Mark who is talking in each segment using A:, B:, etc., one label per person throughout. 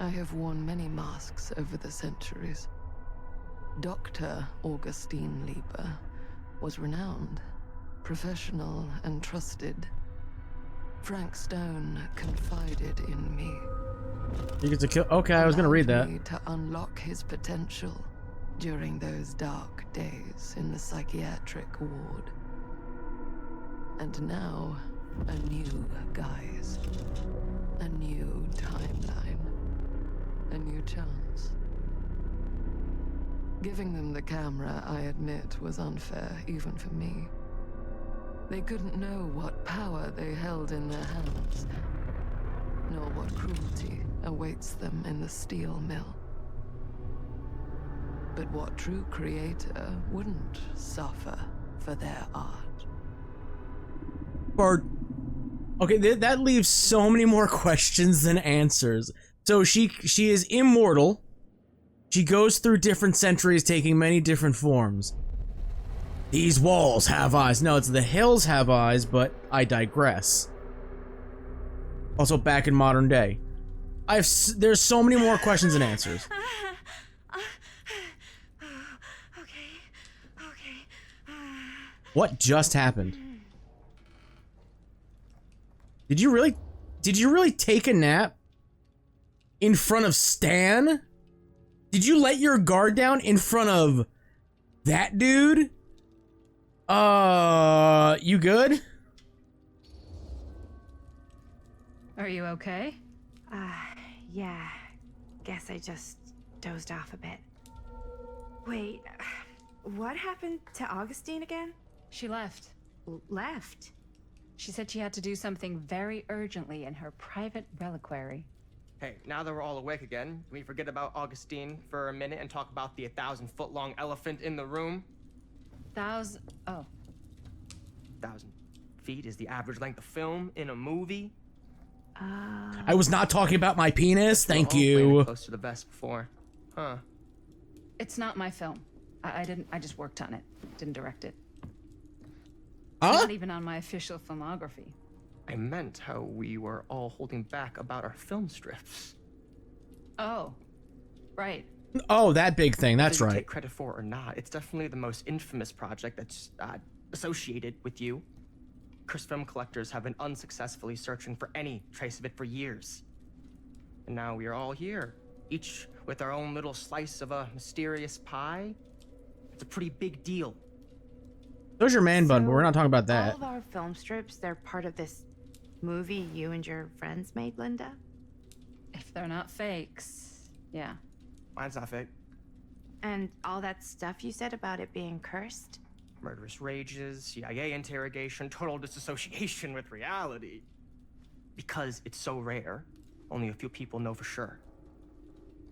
A: I have worn many masks over the centuries. Dr. Augustine Lieber was renowned, professional, and trusted. Frank Stone confided in me.
B: You get to kill. Okay, I was gonna read that.
A: Me to unlock his potential during those dark days in the psychiatric ward. And now, a new guise, a new timeline, a new chance. Giving them the camera, I admit, was unfair even for me. They couldn't know what power they held in their hands, nor what cruelty awaits them in the steel mill. But what true creator wouldn't suffer for their art?
B: Or, okay, that leaves so many more questions than answers. So she is immortal. She goes through different centuries, taking many different forms. These walls have eyes. No, it's the hills have eyes, but I digress. Also, back in modern day, there's so many more questions than answers.
C: Okay.
B: What just happened? Did you really take a nap in front of Stan? Did you let your guard down in front of that dude? You good?
C: Are you okay?
D: Yeah. Guess I just dozed off a bit. Wait, what happened to Augustine again?
C: She left.
D: Left?
C: She said she had to do something very urgently in her private reliquary.
E: Hey, now that we're all awake again, can we forget about Augustine for a minute and talk about the 1,000-foot-long elephant in the room?
C: Oh.
E: 1,000 feet is the average length of film in a movie.
B: I was not talking about my penis. Thank
E: We're all
B: you.
E: playing close to the vest before, huh?
C: It's not my film. I just worked on it. Didn't direct it.
B: Huh?
C: Not even on my official filmography.
E: I meant how we were all holding back about our film strips.
C: Oh, right.
B: Oh, that big thing. That's
E: Whether you
B: right.
E: take credit for it or not, it's definitely the most infamous project that's associated with you. Cursed film collectors have been unsuccessfully searching for any trace of it for years. And now we are all here, each with our own little slice of a mysterious pie. It's a pretty big deal.
B: There's your man bun, but we're not talking about that.
D: All of our film strips, they're part of this movie you and your friends made, Linda?
C: If they're not fakes, yeah.
E: Mine's not fake.
D: And all that stuff you said about it being cursed?
E: Murderous rages, CIA interrogation, total disassociation with reality. Because it's so rare, only a few people know for sure.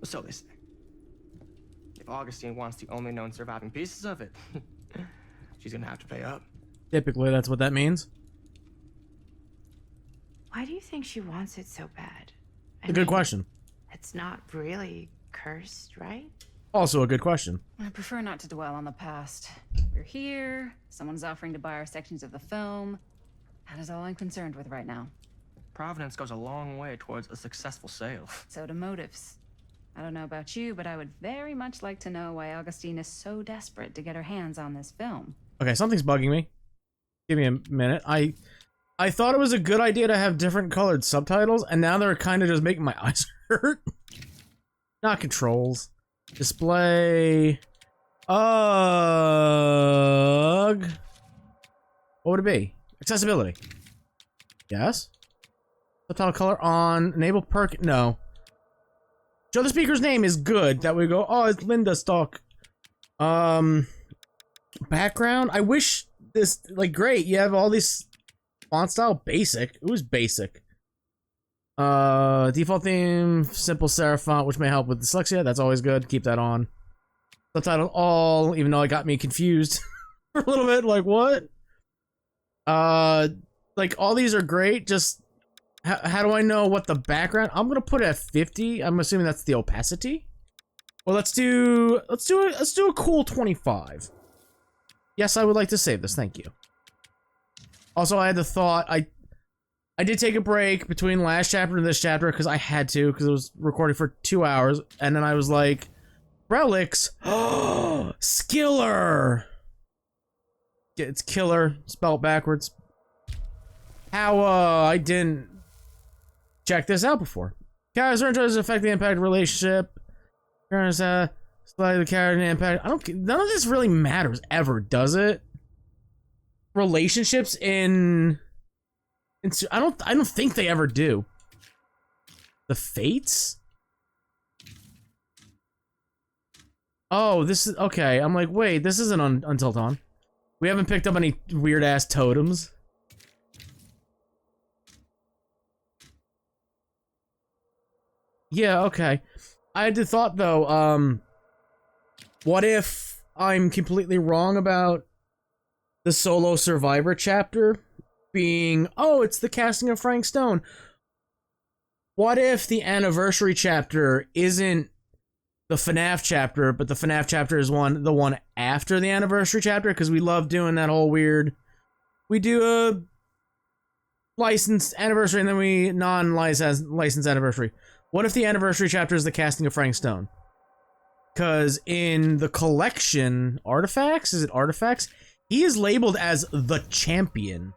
E: So they say. If Augustine wants the only known surviving pieces of it, she's gonna have to pay up.
B: Typically, that's what that means.
D: Why do you think she wants it so bad?
B: A good question.
D: It's not really cursed, right?
B: Also a good question.
C: I prefer not to dwell on the past. We're here. Someone's offering to buy our sections of the film. That is all I'm concerned with right now.
E: Providence goes a long way towards a successful sale.
C: So do motives. I don't know about you, but I would very much like to know why Augustine is so desperate to get her hands on this film.
B: Okay, something's bugging me. Give me a minute. I thought it was a good idea to have different colored subtitles, and now they're kind of just making my eyes hurt. Not controls. Display. Ugh. What would it be? Accessibility. Yes. Subtitle color on. Enable perk. No. Show the speaker's name is good. That we go. Oh, it's Linda Stock. Background. I wish this like great. You have all these font style. Basic. It was basic. Default theme, simple serif font, which may help with dyslexia. That's always good. Keep that on. Subtitle all, even though it got me confused for a little bit. Like, what? Like, all these are great. Just, how do I know what the background? I'm gonna put it at 50. I'm assuming that's the opacity. Well, let's do a cool 25. Yes, I would like to save this. Thank you. Also, I had the thought, I I did take a break between last chapter and this chapter because I had to, because it was recording for 2 hours, and then I was like, relics. Oh, Skiller. It's killer, spelled backwards. How I didn't check this out before. Characters does affect the impact of relationship. Characters slightly the character impact. None of this really matters ever, does it? Relationships in I don't think they ever do. The fates? Oh, this is okay. I'm like, wait, this isn't Until Dawn. We haven't picked up any weird ass totems. Yeah, okay. I had the thought though, what if I'm completely wrong about the solo survivor chapter being, oh, it's the casting of Frank Stone. What if the anniversary chapter isn't the FNAF chapter, but the FNAF chapter is the one after the anniversary chapter? Because we love doing that whole weird, we do a licensed anniversary and then we non-licensed anniversary. What if the anniversary chapter is the casting of Frank Stone? Because in the collection, Artifacts? Is it Artifacts? He is labeled as the champion.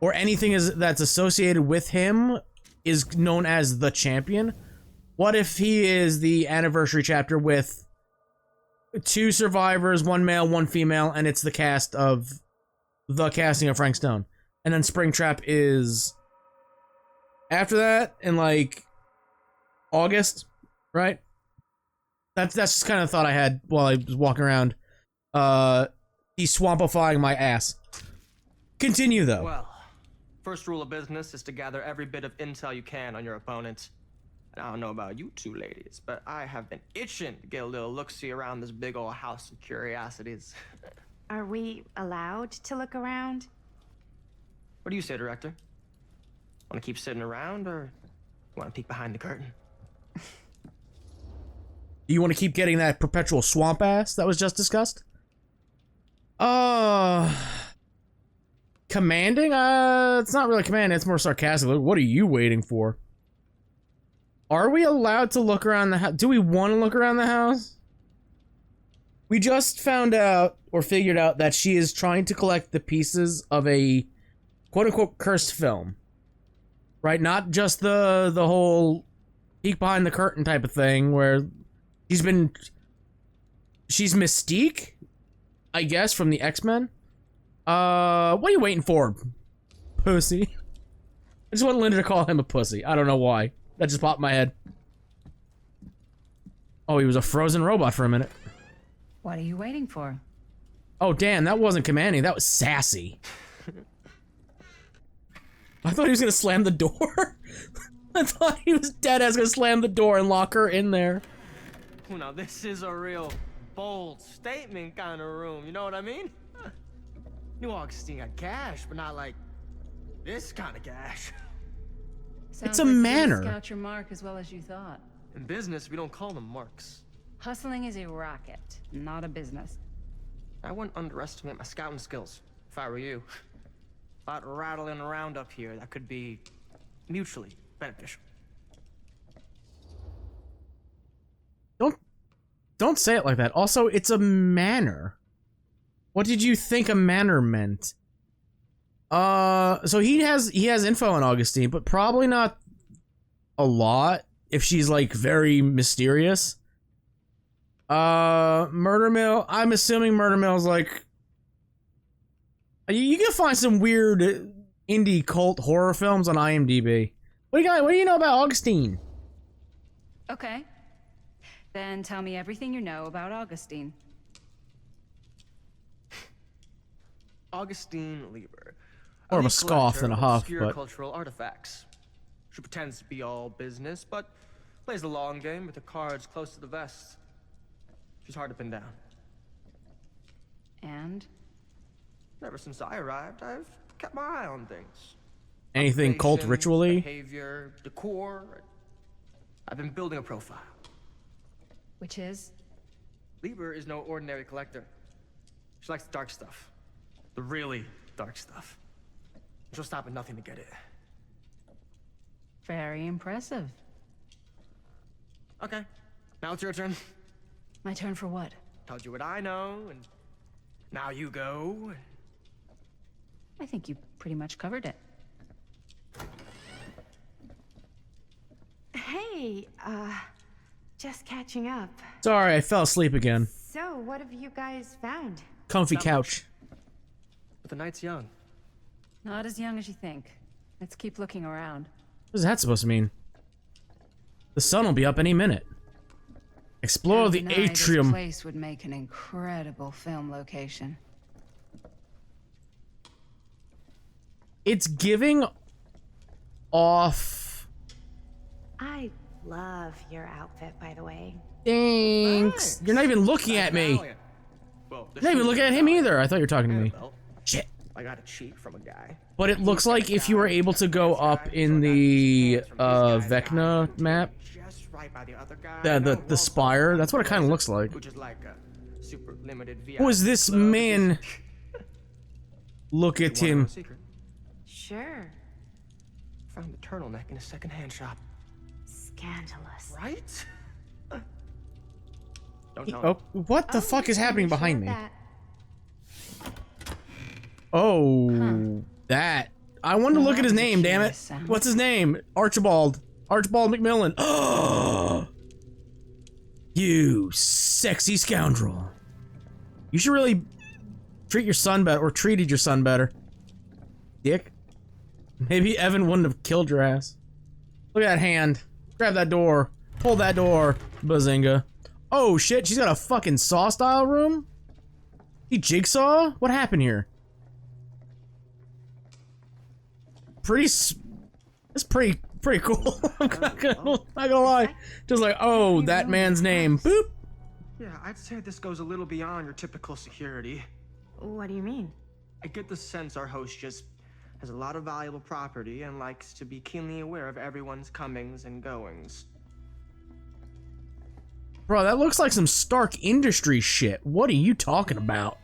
B: Or anything that's associated with him is known as the champion. What if he is the anniversary chapter with 2 survivors, 1 male, 1 female, and it's the cast of the casting of Frank Stone? And then Springtrap is after that in like August, right? That's just kind of the thought I had while I was walking around de-swampifying my ass. Continue though.
E: Well, first rule of business is to gather every bit of intel you can on your opponent. And I don't know about you two ladies, but I have been itching to get a little look-see around this big old house of curiosities.
D: Are we allowed to look around?
E: What do you say, Director? Want to keep sitting around, or want to peek behind the curtain?
B: Do you want to keep getting that perpetual swamp ass that was just discussed? Commanding? It's not really commanding, it's more sarcastic. What are you waiting for? Are we allowed to look around the house? Do we want to look around the house? We just found out, or figured out, that she is trying to collect the pieces of a quote-unquote cursed film. Right? Not just the whole peek behind the curtain type of thing, where she's Mystique, I guess, from the X-Men. What are you waiting for, pussy? I just want Linda to call him a pussy. I don't know why. That just popped in my head. Oh, he was a frozen robot for a minute.
C: What are you waiting for?
B: Oh, damn, that wasn't commanding. That was sassy. I thought he was gonna slam the door. I thought he was dead ass gonna slam the door and lock her in there.
E: Well, now this is a real bold statement kind of room, you know what I mean? New Augustine got cash, but not like this kind of cash.
C: Sounds
B: It's a
C: like you
B: manor.
C: Scout your mark as well as you thought.
E: In business, we don't call them marks.
C: Hustling is a racket, not a business.
E: I wouldn't underestimate my scouting skills, if I were you. A lot rattling around up here that could be mutually beneficial.
B: Don't say it like that. Also, it's a manor. What did you think a manor meant? So he has info on Augustine, but probably not a lot if she's like very mysterious. Murder Mill, I'm assuming Murder Mill's like, you can find some weird indie cult horror films on IMDb. What do you know about Augustine?
C: Okay. Then tell me everything you know about Augustine.
E: Augustine Lieber.
B: More of a
E: elite
B: scoff than a
E: collector of
B: huff,
E: obscure
B: but
E: cultural artifacts. She pretends to be all business, but plays the long game with the cards close to the vest. She's hard to pin down.
C: And?
E: Ever since I arrived, I've kept my eye on things.
B: anything cult
E: Occupations,
B: ritually?
E: behavior, decor. I've been building a profile.
C: Which is?
E: Lieber is no ordinary collector. She likes the dark stuff. The really dark stuff. She'll stop at nothing to get it.
C: Very impressive.
E: Okay, now it's your turn.
C: My turn for what?
E: Told you what I know, and now you go.
C: I think you pretty much covered it.
D: Hey, just catching up.
B: Sorry, I fell asleep again.
D: So, what have you guys found?
B: Comfy
E: Not
B: couch.
E: But the night's young.
C: Not as young as you think. Let's keep looking around.
B: What is that supposed to mean? The sun will be up any minute. Explore the
C: Can't deny
B: atrium.
C: This place would make an incredible film location.
B: It's giving off.
D: I love your outfit, by the way.
B: Thanks.
E: Thanks.
B: You're not even looking at me.
E: Valiant. Well,
B: You're not even looking at him either. I thought you were talking to me.
E: Well,
B: Shit.
E: I got a cheat from a guy.
B: But it looks like if you were able to go up in the Vecna map,
E: Just right by the other guy.
B: the spire, that's what it kind of looks like.
E: Which is like a super limited VIP
B: Who is this
E: club.
B: man? Look
E: You
B: at
E: wanna know
B: him.
E: a secret?
D: Sure.
E: Found the turtleneck in a secondhand shop.
D: Scandalous.
E: Right? Don't
B: He-
E: tell
B: oh,
E: him.
B: what the fuck is happening
D: Sure
B: behind me?
D: that-
B: Oh, that. I wanted to
C: Now
B: look at
C: that
B: his
C: was a
B: name, damn it.
C: curious sound.
B: What's his name? Archibald. Archibald McMillan. Oh, you sexy scoundrel. You should really treat your son better, or treated your son better. Dick. Maybe Evan wouldn't have killed your ass. Look at that hand. Grab that door. Pull that door. Bazinga. Oh shit, she's got a fucking saw-style room? He jigsaw? What happened here? It's pretty cool. I'm not gonna lie. Just like, oh, that man's name. Boop.
E: Yeah, I'd say this goes a little beyond your typical security.
D: What do you mean?
E: I get the sense our host just has a lot of valuable property and likes to be keenly aware of everyone's comings and goings.
B: Bro, that looks like some Stark Industries shit. What are you talking about?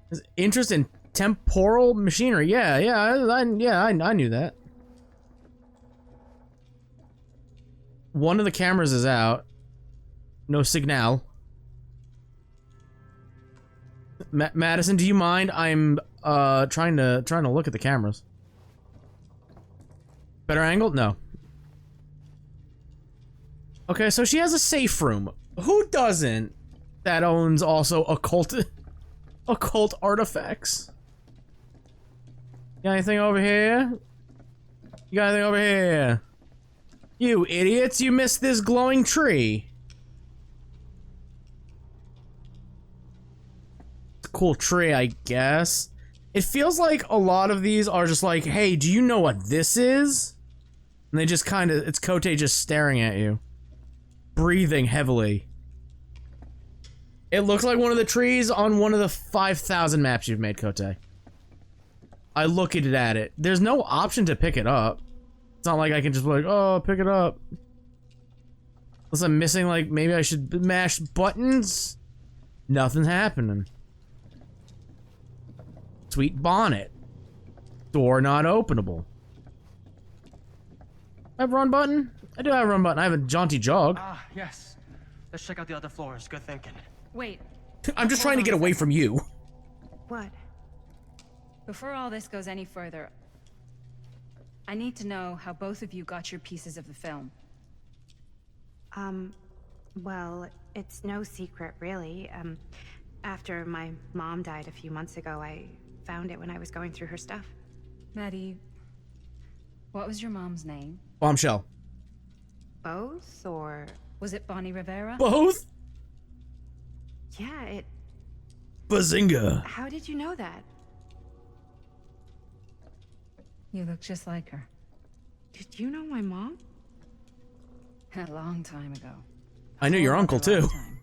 B: His interest in temporal machinery. Yeah, I knew that. One of the cameras is out. No signal. Madison, do you mind? I'm trying to look at the cameras. Better angle? No. Okay, so she has a safe room. Who doesn't? That owns also occult artifacts. Got anything over here? You got anything over here? You idiots, you missed this glowing tree. It's a cool tree, I guess. It feels like a lot of these are just like, hey, do you know what this is? And they just kind of, it's Kote just staring at you. Breathing heavily. It looks like one of the trees on one of the 5,000 maps you've made, Kote. I look at it. There's no option to pick it up. It's not like I can just be like, oh, pick it up. Unless I'm missing, like, maybe I should mash buttons? Nothing's happening. Sweet bonnet. Door not openable. I have a run button? I do have a run button. I have a jaunty jog.
E: Ah, yes. Let's check out the other floors. Good thinking.
C: Wait,
B: I'm just trying to get away from you.
D: What?
C: before all this goes any further, I need to know how both of you got your pieces of the film.
D: Well, it's no secret, really. After my mom died a few months ago, I found it when I was going through her stuff.
C: Maddie, what was your mom's name?
B: Bombshell.
D: Both, or...
C: Was it Bonnie Rivera?
B: Both?
D: Yeah, it...
B: Bazinga.
D: How did you know that?
C: You look just like her.
D: Did you know my mom?
C: A long time ago.
B: I knew your
C: Whole
B: uncle,
C: other
B: too.
C: lifetime.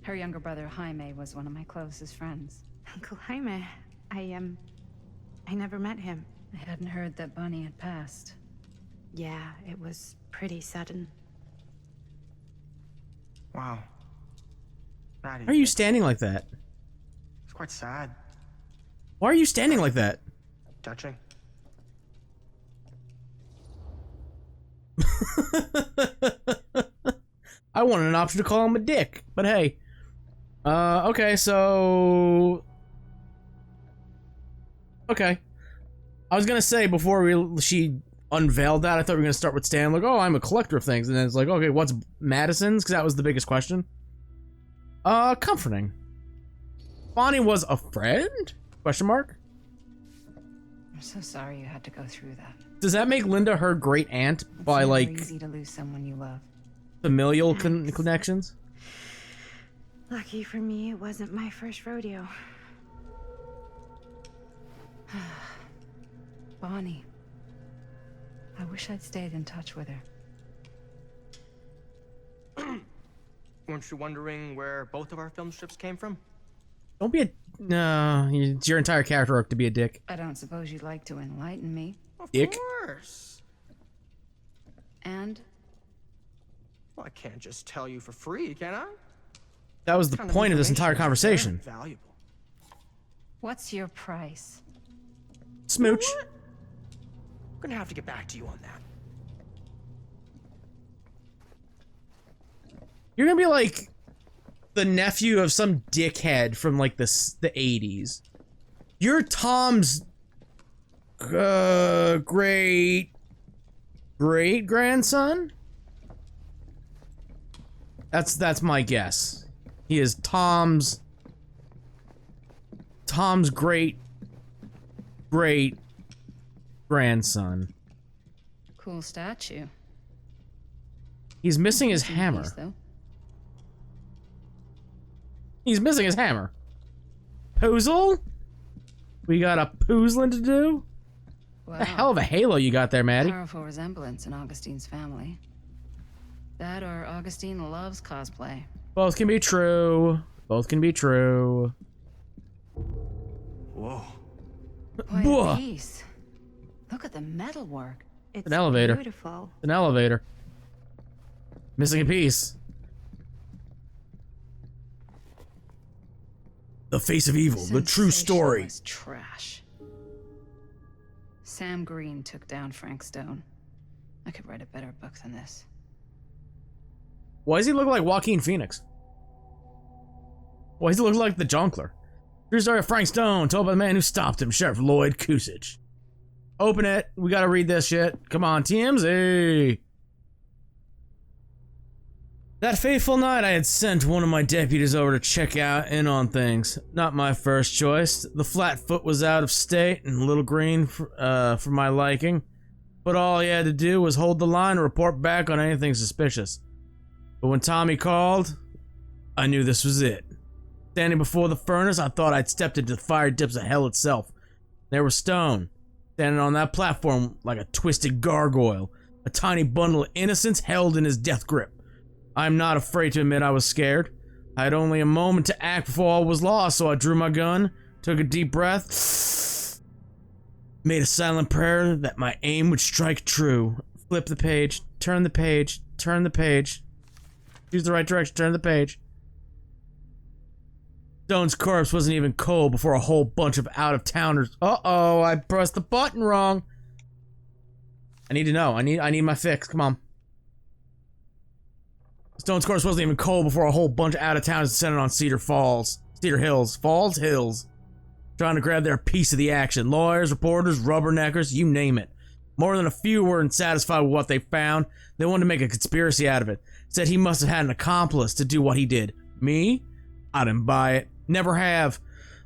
C: Her younger brother, Jaime, was one of my closest friends.
D: Uncle Jaime. I never met him.
C: I hadn't heard that Bonnie had passed.
D: Yeah, it was pretty sudden.
E: Wow. Maddie,
B: Why are you standing like that?
E: it's quite sad.
B: Why are you standing like that?
E: touching.
B: I wanted an option to call him a dick, but hey. Okay, so... Okay. I was gonna say, before she unveiled that, I thought we were gonna start with Stan, like, oh, I'm a collector of things, and then it's like, okay, what's Madison's? Because that was the biggest question. Comforting. Bonnie was a friend? Question mark?
C: I'm so sorry you had to go through that.
B: Does that make Linda her great aunt by,
C: It's
B: like,
C: never easy to lose someone you love.
B: familial connections?
D: Lucky for me, it wasn't my first rodeo.
C: Bonnie. I wish I'd stayed in touch with her.
E: Weren't you wondering where both of our film strips came from?
B: Don't be a... No, it's your entire character arc to be a dick.
C: I don't suppose you'd like to enlighten me.
E: Of
B: Dick?
E: course.
C: And?
E: Well, I can't just tell you for free, can I?
B: That was the
E: Kind
B: point of this entire
E: information is very
B: conversation.
E: valuable.
C: What's your price?
B: Smooch.
E: You know what? I'm gonna have to get back to you on that.
B: You're gonna be like the nephew of some dickhead from like the 80s. You're Tom's great grandson? That's my guess. He is Tom's great grandson.
C: Cool statue.
B: He's missing his
C: Piece,
B: hammer.
C: though.
B: He's missing his hammer. Poozle? We got a poozling to do?
C: Wow.
B: The hell of a halo you got there, Maddie.
C: Powerful resemblance in Augustine's family. That or Augustine loves cosplay.
B: Both can be true. Both can be true.
E: Whoa.
C: Quite
B: Whoa.
C: a piece. Look at the metalwork.
D: It's
B: An elevator.
D: beautiful.
B: An elevator. Missing a piece. The face of evil, the true story.
C: Sensationalist trash. Sam Green took down Frank Stone. I could write a better book than this.
B: Why does he look like Joaquin Phoenix? Why does he look like the Jonkler? True story of Frank Stone, told by the man who stopped him, Sheriff Lloyd Kusich. Open it. We gotta read this shit. Come on, TMZ. That fateful night, I had sent one of my deputies over to check out in on things. Not my first choice. The Flatfoot was out of state and a little green for my liking. But all he had to do was hold the line and report back on anything suspicious. But when Tommy called, I knew this was it. Standing before the furnace, I thought I'd stepped into the fire dips of hell itself. There was Stone, standing on that platform like a twisted gargoyle, a tiny bundle of innocence held in his death grip. I'm not afraid to admit I was scared. I had only a moment to act before all was lost, so I drew my gun, took a deep breath, made a silent prayer that my aim would strike true. Flip the page, turn the page, turn the page. Choose the right direction, turn the page. Stone's corpse wasn't even cold before a whole bunch of out-of-towners. Uh-oh, I pressed the button wrong. I need to know. I need my fix. Come on. Stone's corpse wasn't even cold before a whole bunch of out-of-towners descended on Cedar Hills. Trying to grab their piece of the action. Lawyers, reporters, rubberneckers, you name it. More than a few weren't satisfied with what they found. They wanted to make a conspiracy out of it. Said he must have had an accomplice to do what he did. Me? I didn't buy it. Never have.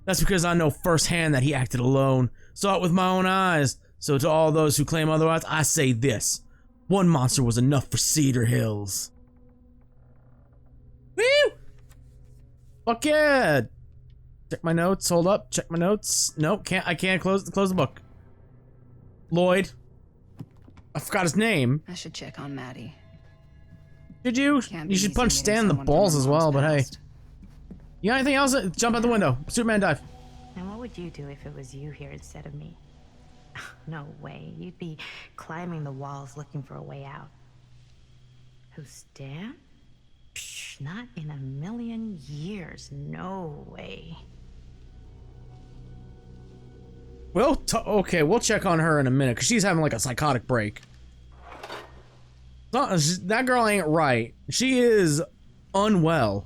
B: That's because I know firsthand that he acted alone. Saw it with my own eyes. So to all those who claim otherwise, I say this. One monster was enough for Cedar Hills. Woo! Fuck yeah! Check my notes. Hold up. Check my notes. Nope. I can't close the book. Lloyd. I forgot his name.
C: I should check on Maddie.
B: Did you?
C: Can't be
B: You should
C: easy
B: punch
C: meeting
B: Stan in the
C: someone from
B: balls
C: her
B: as well,
C: mom's
B: but hey.
C: past.
B: You got anything else? Jump out the window. Superman dive.
D: And what would you do if it was you here instead of me? No way. You'd be climbing the walls looking for a way out. Who, Stan? Psh, not in a million years. No way.
B: Okay, we'll check on her in a minute, because she's having like a psychotic break. That girl ain't right. She is unwell.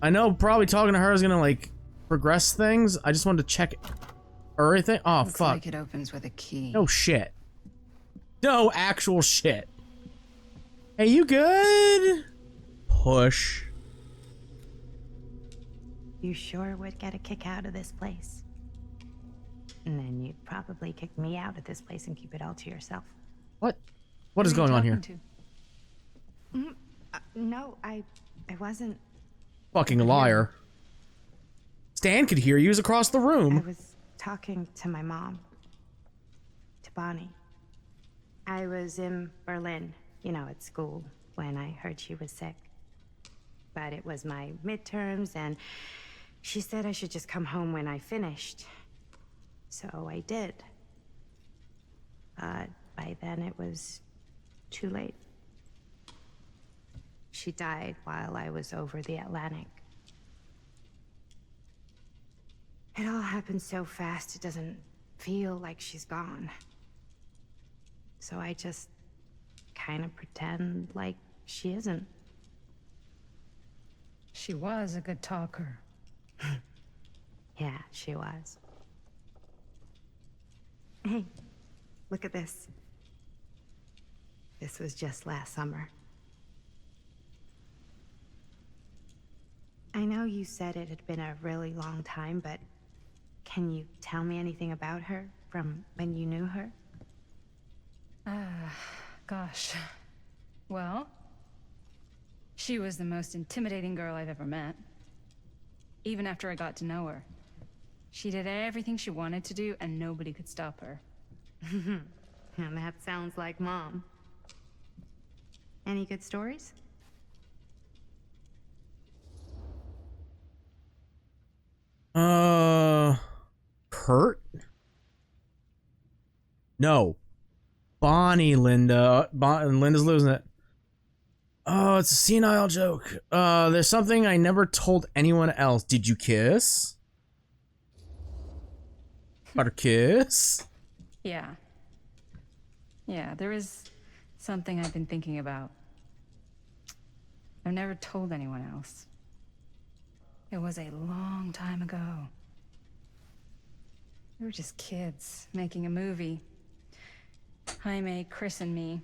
B: I know probably talking to her is gonna like progress things. I just wanted to check everything. Oh,
C: Looks
B: fuck.
C: like it opens with a key.
B: No shit. No actual shit. Hey, you good? Push.
D: You sure would get a kick out of this place. And then you'd probably kick me out of this place and keep it all to yourself.
B: What? What is
C: Who are you
B: going on here?
C: talking to?
D: No, I wasn't.
B: Fucking liar. Stan could hear you. He was across the
D: I
B: room.
D: was talking to my mom. To Bonnie. I was in Berlin, you know, at school, when I heard she was sick. But it was my midterms, and she said I should just come home when I finished. So I did. But by then it was too late. She died while I was over the Atlantic. It all happened so fast, it doesn't feel like she's gone. So I just kind of pretend like she isn't.
C: She was a good talker.
D: Yeah, she was. Hey, look at this. This was just last summer. I know you said it had been a really long time, but can you tell me anything about her from when you knew her?
C: Gosh. Well, she was the most intimidating girl I've ever met. Even after I got to know her. She did everything she wanted to do, and nobody could stop her.
D: And that sounds like Mom. Any good stories?
B: Kurt? No. Bonnie, Linda. Linda's losing it. Oh, it's a senile joke. There's something I never told anyone else. Did you kiss? About a kiss?
C: Yeah. Yeah, there is something I've been thinking about. I've never told anyone else. It was a long time ago. We were just kids making a movie. Jaime, Chris, and me.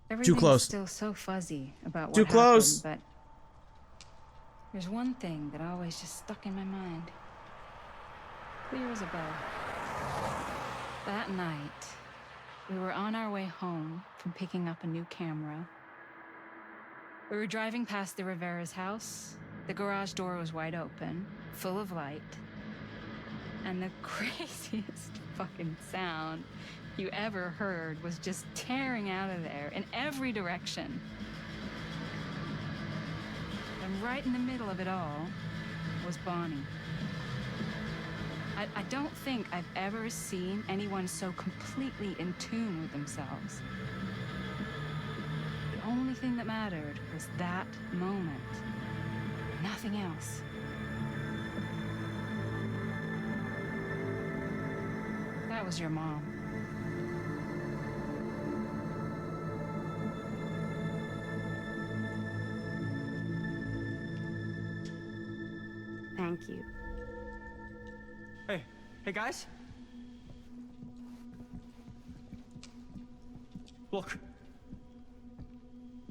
C: Everything's
B: close.
C: still so fuzzy about what
B: Too close.
C: happened, but there's one thing that always just stuck in my mind. Clear as a bell. That night, we were on our way home from picking up a new camera. We were driving past the Rivera's house. The garage door was wide open, full of light. And the craziest fucking sound you ever heard was just tearing out of there in every direction. And right in the middle of it all was Bonnie. I don't think I've ever seen anyone so completely in tune with themselves. The only thing that mattered was that moment. Nothing else. That was your mom.
D: Thank you.
E: Hey guys. Look.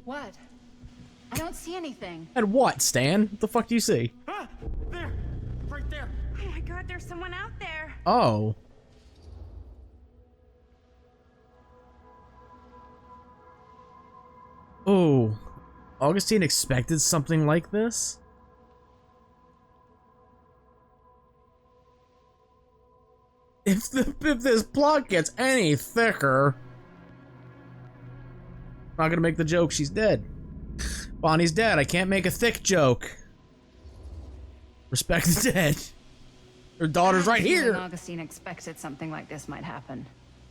C: What? I don't see anything.
B: And what, Stan? What the fuck do you see?
E: Ah, there, right there.
D: Oh my God, there's someone out there.
B: Oh. Oh. Augustine expected something like this? If this plot gets any thicker, I'm not gonna make the joke. She's dead. Bonnie's dead. I can't make a thick joke. Respect the dead. Her daughter's right here.
C: Augustine expected something like this might happen.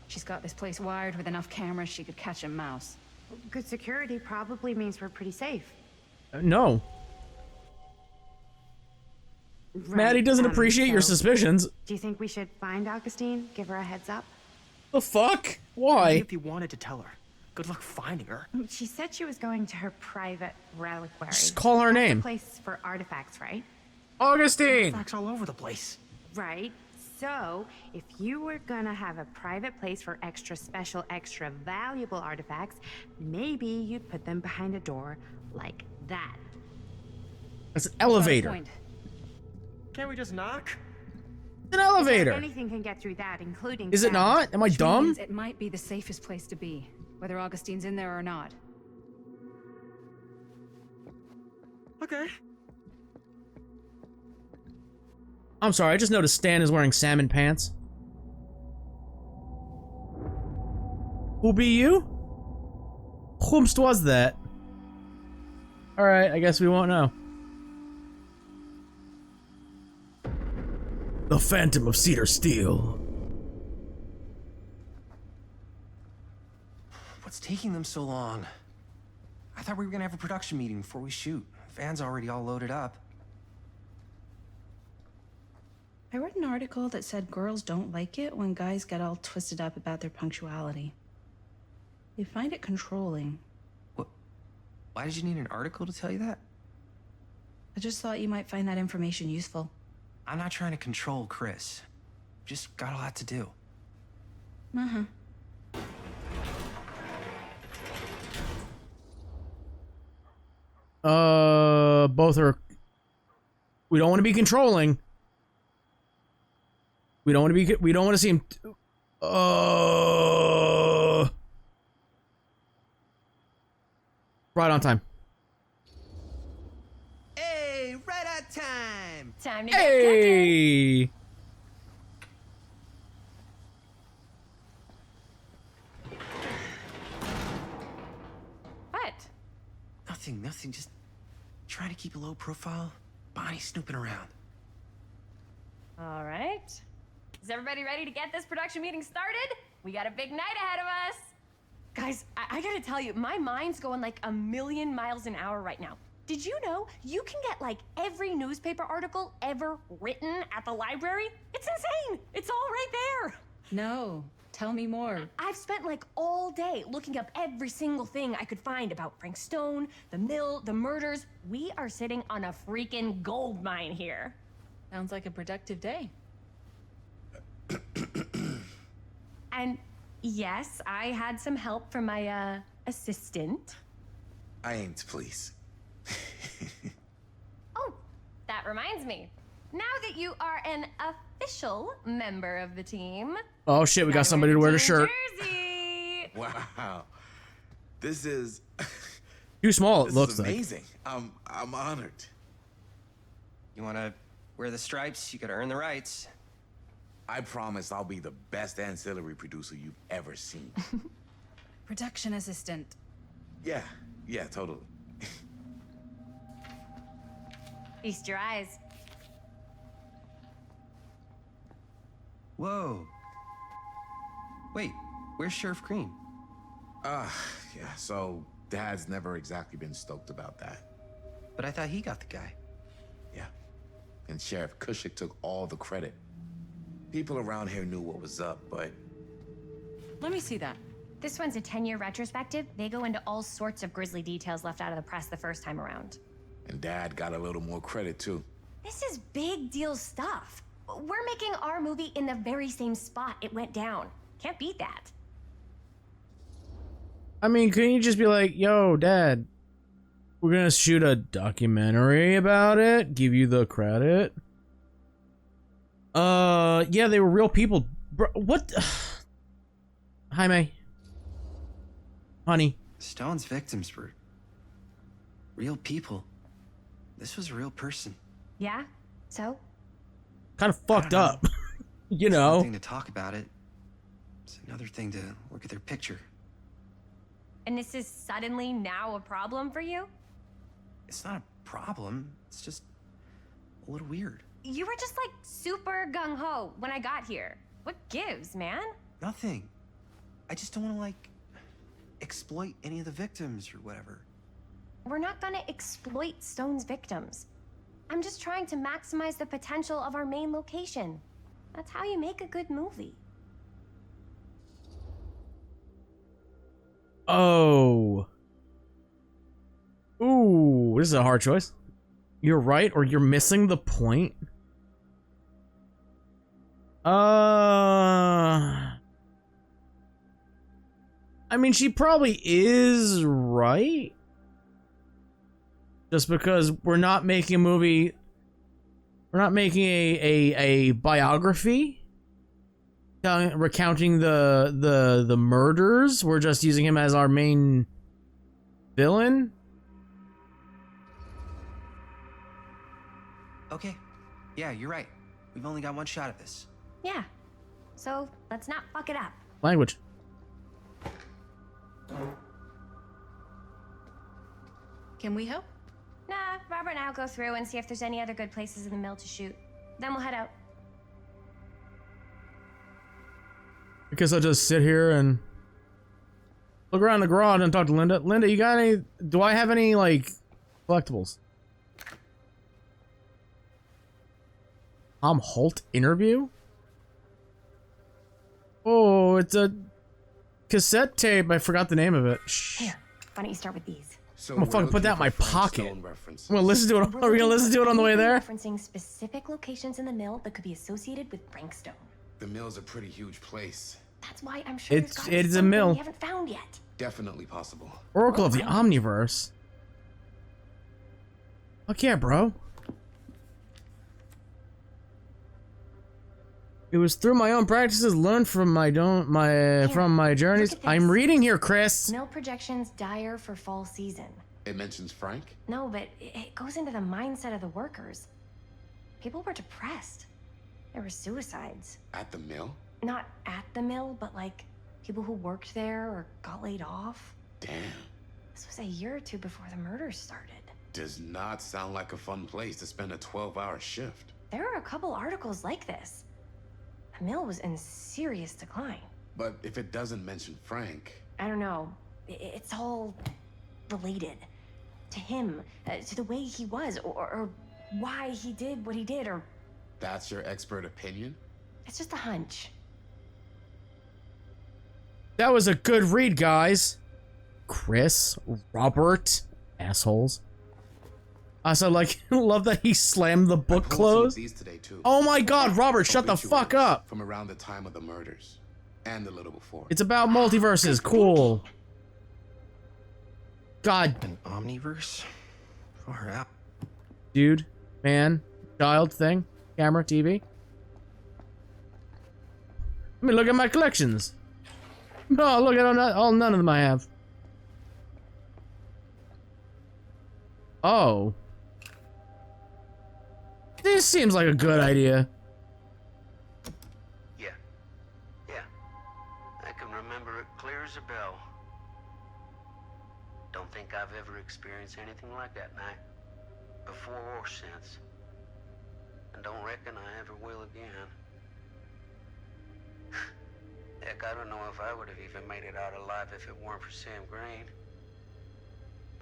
C: She's got this place wired with enough cameras she could catch a mouse.
D: Good security probably means we're pretty safe.
B: No. Maddie doesn't appreciate your
D: so
B: suspicions.
D: do you think we should find Augustine? Give her a heads up?
B: The fuck?
E: Even
B: Why?
E: if you wanted to tell her, good luck finding her.
D: She said she was going to her private reliquary.
B: Just call her
D: That's
B: name.
D: a place for artifacts, right?
B: Augustine!
E: Facts all over the place.
D: Right. So, if you were gonna have a private place for extra special, extra valuable artifacts, maybe you'd put them behind a door like that.
B: That's an elevator.
C: Point.
E: Can't we just knock?
B: It's an elevator.
D: Anything can get through that, including
B: Is it
D: sound.
B: not? Am I
C: Which
B: dumb?
C: means it might be the safest place to be, whether Augustine's in there or not.
E: Okay.
B: I'm sorry, I just noticed Stan is wearing salmon pants. Who be you? Whomst was that? Alright, I guess we won't know. The Phantom of Cedar Steel.
F: What's taking them so long? I thought we were gonna have a production meeting before we shoot. Van's already all loaded up.
C: I read an article that said girls don't like it when guys get all twisted up about their punctuality. They find it controlling.
F: What? Why did you need an article to tell you that?
C: I just thought you might find that information useful.
F: I'm not trying to control Chris. Just got a lot to do.
C: Uh-huh.
B: Both are... We don't want to be controlling. We don't want to be... We don't want to seem... Right on time.
F: Hey, right on time!
G: Time to get cooking.
B: Hey!
G: What?
F: Nothing, just trying to keep a low profile. Bonnie snooping around.
G: All right. Is everybody ready to get this production meeting started? We got a big night ahead of us. Guys, I gotta tell you, my mind's going like a million miles an hour right now. Did you know you can get like every newspaper article ever written at the library? It's insane. It's all right there.
C: No, tell me more.
G: I've spent like all day looking up every single thing I could find about Frank Stone, the mill, the murders. We are sitting on a freaking gold mine here.
C: Sounds like a productive day.
G: And yes, I had some help from my assistant.
H: I aim to please.
G: Oh, that reminds me. Now that you are an official member of the team,
B: Oh shit, we got somebody to wear the shirt.
G: Jersey.
H: Wow. This is
B: Too small, it
H: this
B: looks
H: is
B: like.
H: amazing. I'm honored.
I: You wanna wear the stripes, you gotta earn the rights.
H: I promise I'll be the best ancillary producer you've ever seen.
C: Production assistant.
H: Yeah, totally.
G: Feast your eyes.
I: Whoa. Wait, where's Sheriff Green?
H: Yeah, so Dad's never exactly been stoked about that.
I: But I thought he got the guy.
H: Yeah. And Sheriff Cushik took all the credit. People around here knew what was up, but
C: Let me see that.
G: This one's a 10-year retrospective. They go into all sorts of grisly details left out of the press the first time around.
H: and Dad got a little more credit too.
G: This is big deal stuff. We're making our movie in the very same spot it went down. Can't beat that.
B: I mean, couldn't you just be like, yo, Dad, we're gonna shoot a documentary about it, give you the credit? Yeah, they were real people. Bro, what? Jaime. Honey.
I: Stone's victims were real people. This was a real person.
G: Yeah? So?
B: Kind of fucked
I: know.
B: up. You
I: It's one
B: know?
I: thing to talk about it. It's another thing to look at their picture.
G: And this is suddenly now a problem for you?
I: It's not a problem. It's just a little weird.
G: You were just like super gung-ho when I got here. What gives, man?
I: Nothing. I just don't want to like exploit any of the victims or whatever.
G: We're not gonna exploit Stone's victims. I'm just trying to maximize the potential of our main location. That's how you make a good movie.
B: Oh. Ooh, this is a hard choice. You're right, or you're missing the point. I mean, she probably is right. Just because we're not making a movie, we're not making a biography recounting the murders. We're just using him as our main villain.
F: Okay. Yeah, you're right. We've only got one shot at this.
G: Yeah. So let's not fuck it up.
B: Language.
J: Can we help?
G: Nah, Robert and I'll go through and see if there's any other good places in the mill to shoot. Then we'll head out.
B: I guess I'll just sit here and look around the garage and talk to Linda. Linda, you got any? Do I have any, like, collectibles? Tom Holt interview? Oh, it's a cassette tape. I forgot the name of it. Shh.
G: Here, why don't you start with these?
H: So
B: I'm gonna fucking put that in my pocket. I'm
H: references.
B: gonna listen to it. Are we gonna listen to it on the way there?
G: Referencing specific locations in the mill that could be associated with Frankstone.
H: The mill's a pretty huge place.
G: That's why I'm sure
B: It's-
G: there's gotta be
B: it's a
G: something
B: mill.
G: we haven't found yet.
H: Definitely possible.
B: Oracle of the Omniverse. Fuck yeah, bro. It was through my own practices, learned from my journeys.
G: look at this.
B: I'm reading here, Chris.
G: Mill projections dire for fall season.
H: It mentions Frank?
G: No, but it goes into the mindset of the workers. People were depressed. There were suicides.
H: At the mill?
G: Not at the mill, but like people who worked there or got laid off.
H: Damn.
G: This was a year or two before the murders started.
H: Does not sound like a fun place to spend a 12-hour shift.
G: There are a couple articles like this. The mill was in serious decline.
H: But if it doesn't mention Frank...
G: I don't know. It's all related. To him, to the way he was, or why he did what he did, or...
H: That's your expert opinion?
G: It's just a hunch.
B: That was a good read, guys. Chris, Robert, assholes. I also love that he slammed the book
H: I pulled some of
B: closed.
H: these today too.
B: Oh my God, Robert, shut the fuck
H: Obituaries
B: up.
H: From around the time of the murders. And a little before.
B: It's about multiverses. Cool. God.
I: An omniverse? Far out.
B: Dude, man, child, thing, camera, TV. Let me look at my collections. No, look at all none of them I have. Oh. This seems like a good idea.
K: Yeah. I can remember it clear as a bell. Don't think I've ever experienced anything like that night. Before or since. And don't reckon I ever will again. Heck, I don't know if I would have even made it out alive if it weren't for Sam Green.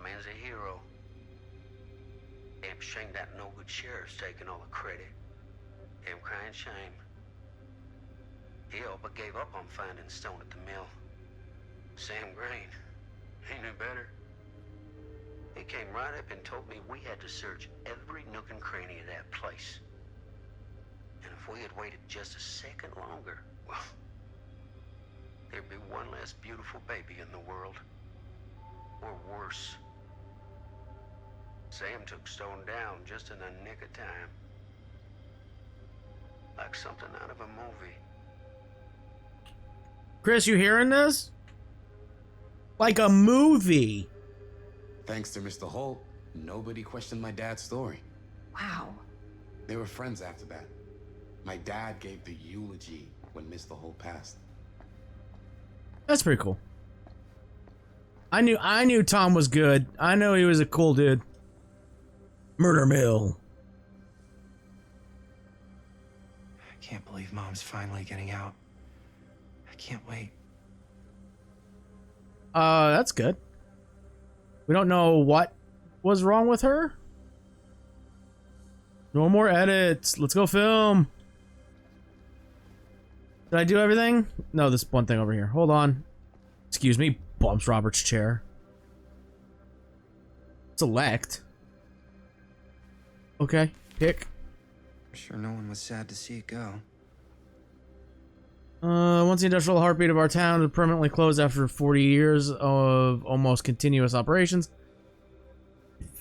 K: Man's a hero. Damn shame that no good sheriff's taking all the credit. Damn crying shame. He all but gave up on finding Stone at the mill. Sam Green. He knew better. He came right up and told me we had to search every nook and cranny of that place. And if we had waited just a second longer, well, there'd be one less beautiful baby in the world. Or worse. Sam took Stone down just in the nick of time. Like something out of a movie.
B: Chris, you hearing this? Like a movie.
H: Thanks to Mr. Holt, nobody questioned my dad's story.
G: Wow.
H: They were friends after that. My dad gave the eulogy when Mr. Holt passed.
B: That's pretty cool. I knew Tom was good. I know he was a cool dude. Murder Mill.
I: I can't believe Mom's finally getting out. I can't wait.
B: That's good. We don't know what was wrong with her. No more edits. Let's go film. Did I do everything? No, this one thing over here. Hold on. Excuse me. Bumps Robert's chair. Select. Okay. Pick.
I: I'm sure no one was sad to see it go.
B: Once the industrial heartbeat of our town had permanently closed after 40 years of almost continuous operations.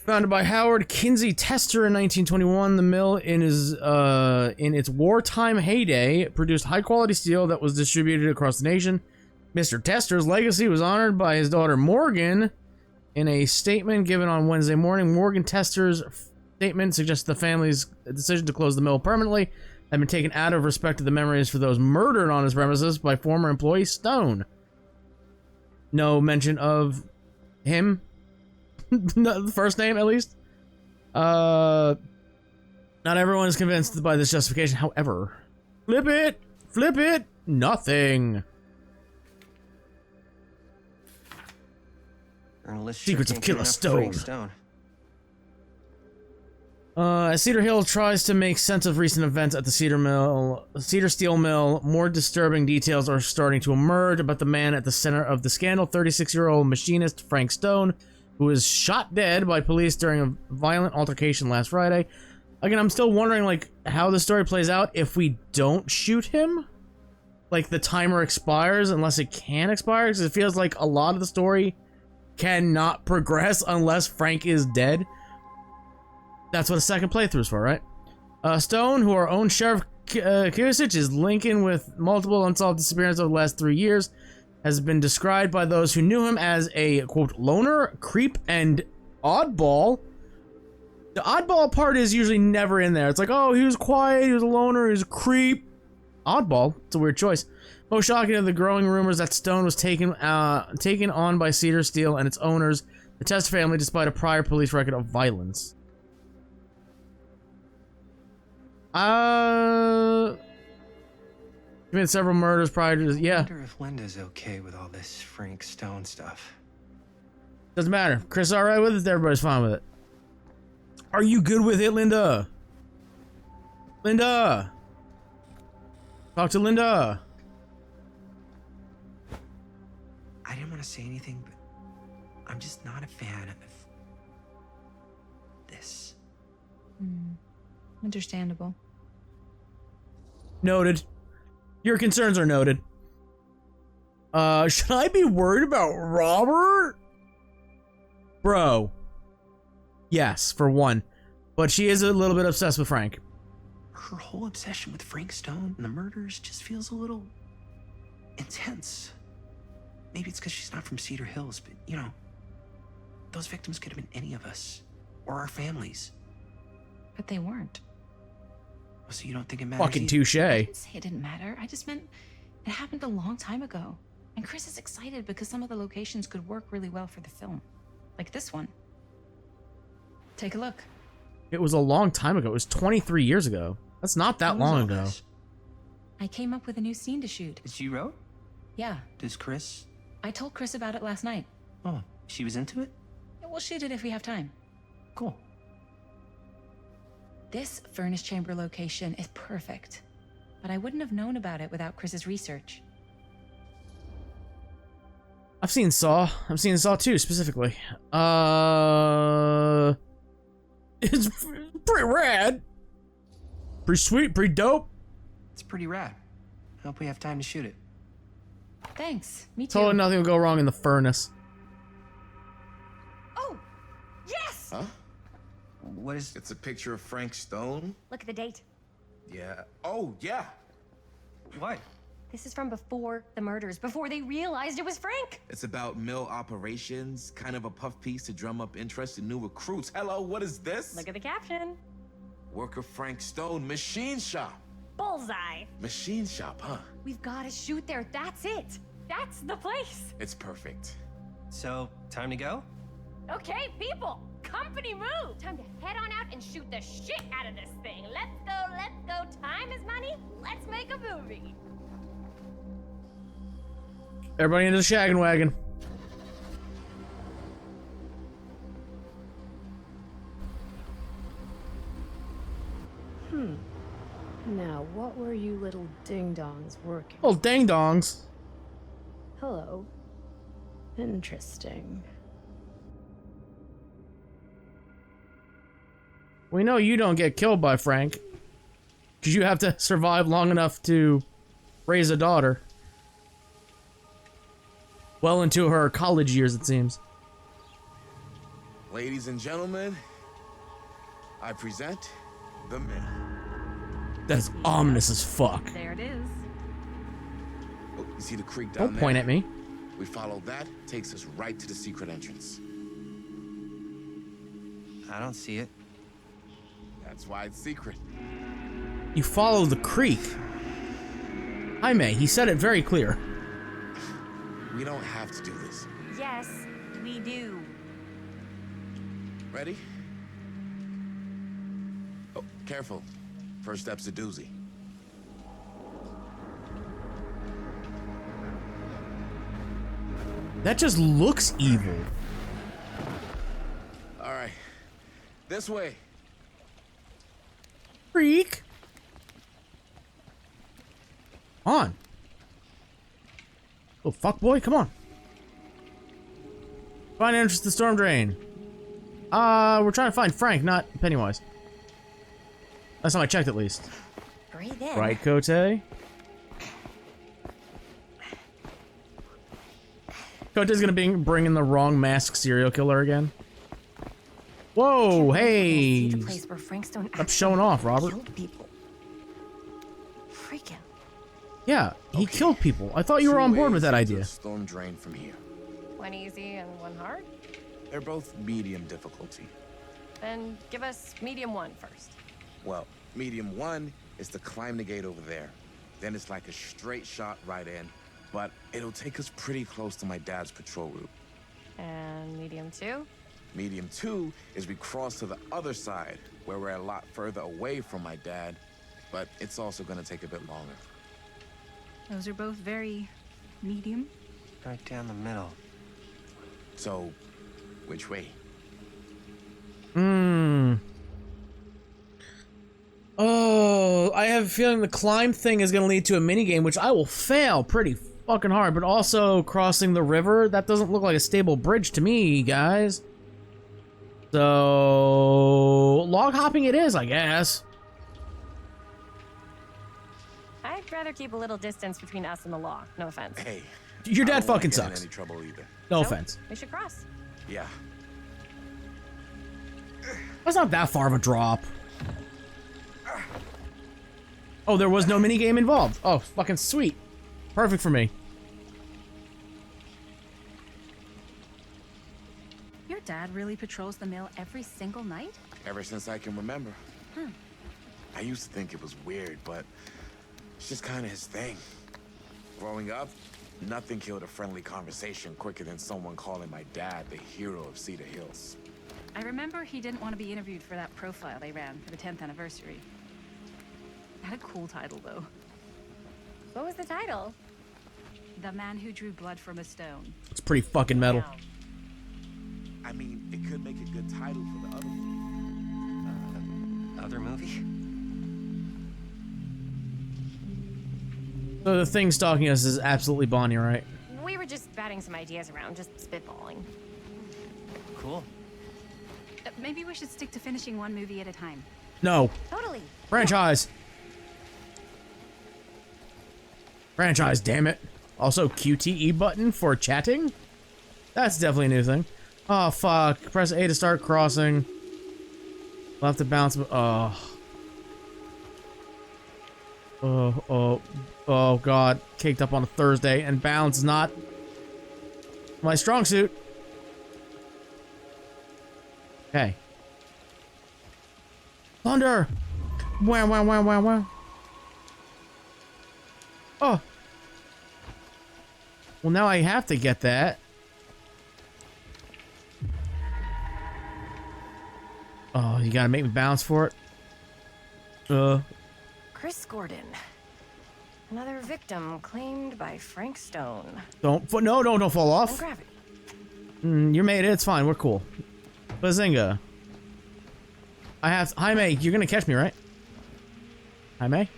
B: Founded by Howard Kinsey Tester in 1921, the mill in its wartime heyday produced high-quality steel that was distributed across the nation. Mr. Tester's legacy was honored by his daughter Morgan. In a statement given on Wednesday morning, Morgan Tester's statement suggests the family's decision to close the mill permanently had been taken out of respect to the memories for those murdered on his premises by former employee Stone. No mention of him. The first name, at least. Not everyone is convinced by this justification. However, flip it, nothing. Secrets of Killer Stone. As Cedar Hill tries to make sense of recent events at the Cedar Steel Mill, more disturbing details are starting to emerge about the man at the center of the scandal, 36-year-old machinist Frank Stone, who was shot dead by police during a violent altercation last Friday. Again, I'm still wondering, like, how the story plays out if we don't shoot him. Like, the timer expires unless it can expire, because it feels like a lot of the story cannot progress unless Frank is dead. That's what a second playthrough is for, right? Stone, who our own Sheriff Kusich is linking with multiple unsolved disappearances over the last 3 years, has been described by those who knew him as a, quote, loner, creep, and oddball. The oddball part is usually never in there. It's like, oh, he was quiet, he was a loner, he was a creep. Oddball. It's a weird choice. Most shocking are the growing rumors that Stone was taken on by Cedar Steel and its owners, the Tester family, despite a prior police record of violence. Committed several murders prior to this. Yeah.
I: I wonder if Linda's okay with all this Frank Stone stuff.
B: Doesn't matter. Chris alright with it? Everybody's fine with it. Are you good with it, Linda? Linda! Talk to Linda!
I: I didn't want to say anything, but I'm just not a fan of this.
J: Understandable.
B: Noted. Your concerns are noted. Should I be worried about Robert? Bro. Yes, for one. But she is a little bit obsessed with Frank.
I: Her whole obsession with Frank Stone and the murders just feels a little intense. Maybe it's because she's not from Cedar Hills, but, you know, those victims could have been any of us. Or our families.
J: But they weren't.
I: So you don't think it matters?
B: Fucking touche.
J: I didn't say it didn't matter. I just meant it happened a long time ago. And Chris is excited because some of the locations could work really well for the film. Like this one. Take a look.
B: It was a long time ago. It was 23 years ago. That's not that long ago.
J: I came up with a new scene to shoot.
I: Did she wrote?
J: Yeah.
I: Does Chris?
J: I told Chris about it last night.
I: Oh, she was into it?
J: Yeah, we'll shoot it if we have time.
I: Cool.
J: This furnace chamber location is perfect. But I wouldn't have known about it without Chris's research.
B: I've seen Saw. I've seen Saw 2 specifically. It's pretty rad. Pretty sweet, pretty dope.
I: It's pretty rad. I hope we have time to shoot it.
J: Thanks. Me too.
B: Totally nothing will go wrong in the furnace.
G: Oh, yes!
H: Huh?
I: What is...
H: It's a picture of Frank Stone?
G: Look at the date.
H: Yeah. Oh, yeah.
I: What?
G: This is from before the murders, before they realized it was Frank.
H: It's about mill operations, kind of a puff piece to drum up interest in new recruits. Hello, what is this?
G: Look at the caption.
H: Worker Frank Stone, machine shop.
G: Bullseye.
H: Machine shop, huh?
G: We've got to shoot there. That's it. That's the place.
H: It's perfect.
I: So, time to go?
G: Okay, people. Company move. Time to head on out and shoot the shit out of this thing. Let's go, let's go. Time is money. Let's make a movie.
B: Everybody into the shaggin' wagon.
L: Now, what were you little ding-dongs working?
B: Oh, ding-dongs.
L: Hello. Interesting.
B: We know you don't get killed by Frank. Because you have to survive long enough to raise a daughter. Well into her college years, it seems.
H: Ladies and gentlemen, I present the myth.
B: That's ominous as fuck.
C: There it is.
H: Oh, you see the creek down there?
B: Don't point at me.
H: We follow that, takes us right to the secret entrance.
F: I don't see it.
H: That's why it's secret.
B: You follow the creek. Jaime, he said it very clear.
H: We don't have to do this.
G: Yes, we do.
H: Ready? Oh, careful. First step's a doozy.
B: That just looks evil.
H: All right. This way.
B: Freak. On. Oh, fuck boy, come on. Find entrance to the storm drain. We're trying to find Frank, not Pennywise. That's how I checked, at least.
G: Breathe in.
B: Right, Cote? Cote's gonna bring in the wrong masked serial killer again. Whoa, hey!
G: The place where Frank Stone
B: Stop showing off, Robert.
G: killed people. Freaking.
B: Yeah, he killed people. I thought you were on board with that idea.
H: Storm drain from here.
G: One easy and one hard?
H: They're both medium difficulty.
G: Then give us medium one first.
H: Well, medium one is to climb the gate over there. Then it's like a straight shot right in, but it'll take us pretty close to my dad's patrol route.
G: And medium two?
H: Medium two is we cross to the other side, where we're a lot further away from my dad, but it's also gonna take a bit longer.
J: Those are both very medium.
F: Right down the middle.
H: So, which way?
B: Oh, I have a feeling the climb thing is going to lead to a minigame, which I will fail pretty fucking hard, but also crossing the river, that doesn't look like a stable bridge to me, guys. So, log hopping it is, I guess.
G: I'd rather keep a little distance between us and the law. No offense.
H: Hey.
B: Your dad fucking
H: I don't wanna get in
B: sucks.
H: any trouble either.
B: No
G: So,
B: offense.
G: We should cross.
H: Yeah.
B: That's not that far of a drop. Oh, there was no minigame involved. Oh, fucking sweet. Perfect for me.
J: Your dad really patrols the mill every single night?
H: Ever since I can remember. I used to think it was weird, but it's just kind of his thing. Growing up, nothing killed a friendly conversation quicker than someone calling my dad the hero of Cedar Hills.
J: I remember he didn't want to be interviewed for that profile they ran for the 10th anniversary. Had a cool title, though.
G: What was the title?
J: The Man Who Drew Blood from a Stone.
B: It's pretty fucking metal.
H: I mean, it could make a good title for the other movie.
F: Other movie?
B: So the thing stalking us is absolutely Bonnie, right?
G: We were just batting some ideas around, just spitballing.
F: Cool.
J: Maybe we should stick to finishing one movie at a time.
B: No.
G: Totally.
B: Franchise. Franchise, damn it. Also, QTE button for chatting? That's definitely a new thing. Oh, fuck. Press A to start crossing. We'll have to bounce. Oh, God. Caked up on a Thursday, and balance is not my strong suit. Okay. Thunder! Wow, wow, wow, wow, wow. Oh. Well, now I have to get that. Oh, you gotta make me bounce for it.
G: Chris Gordon. Another victim claimed by Frank Stone.
B: Don't fall off.
G: And gravity.
B: You made it. It's fine. We're cool. Bazinga. Jaime, you're gonna catch me, right? Hi, May.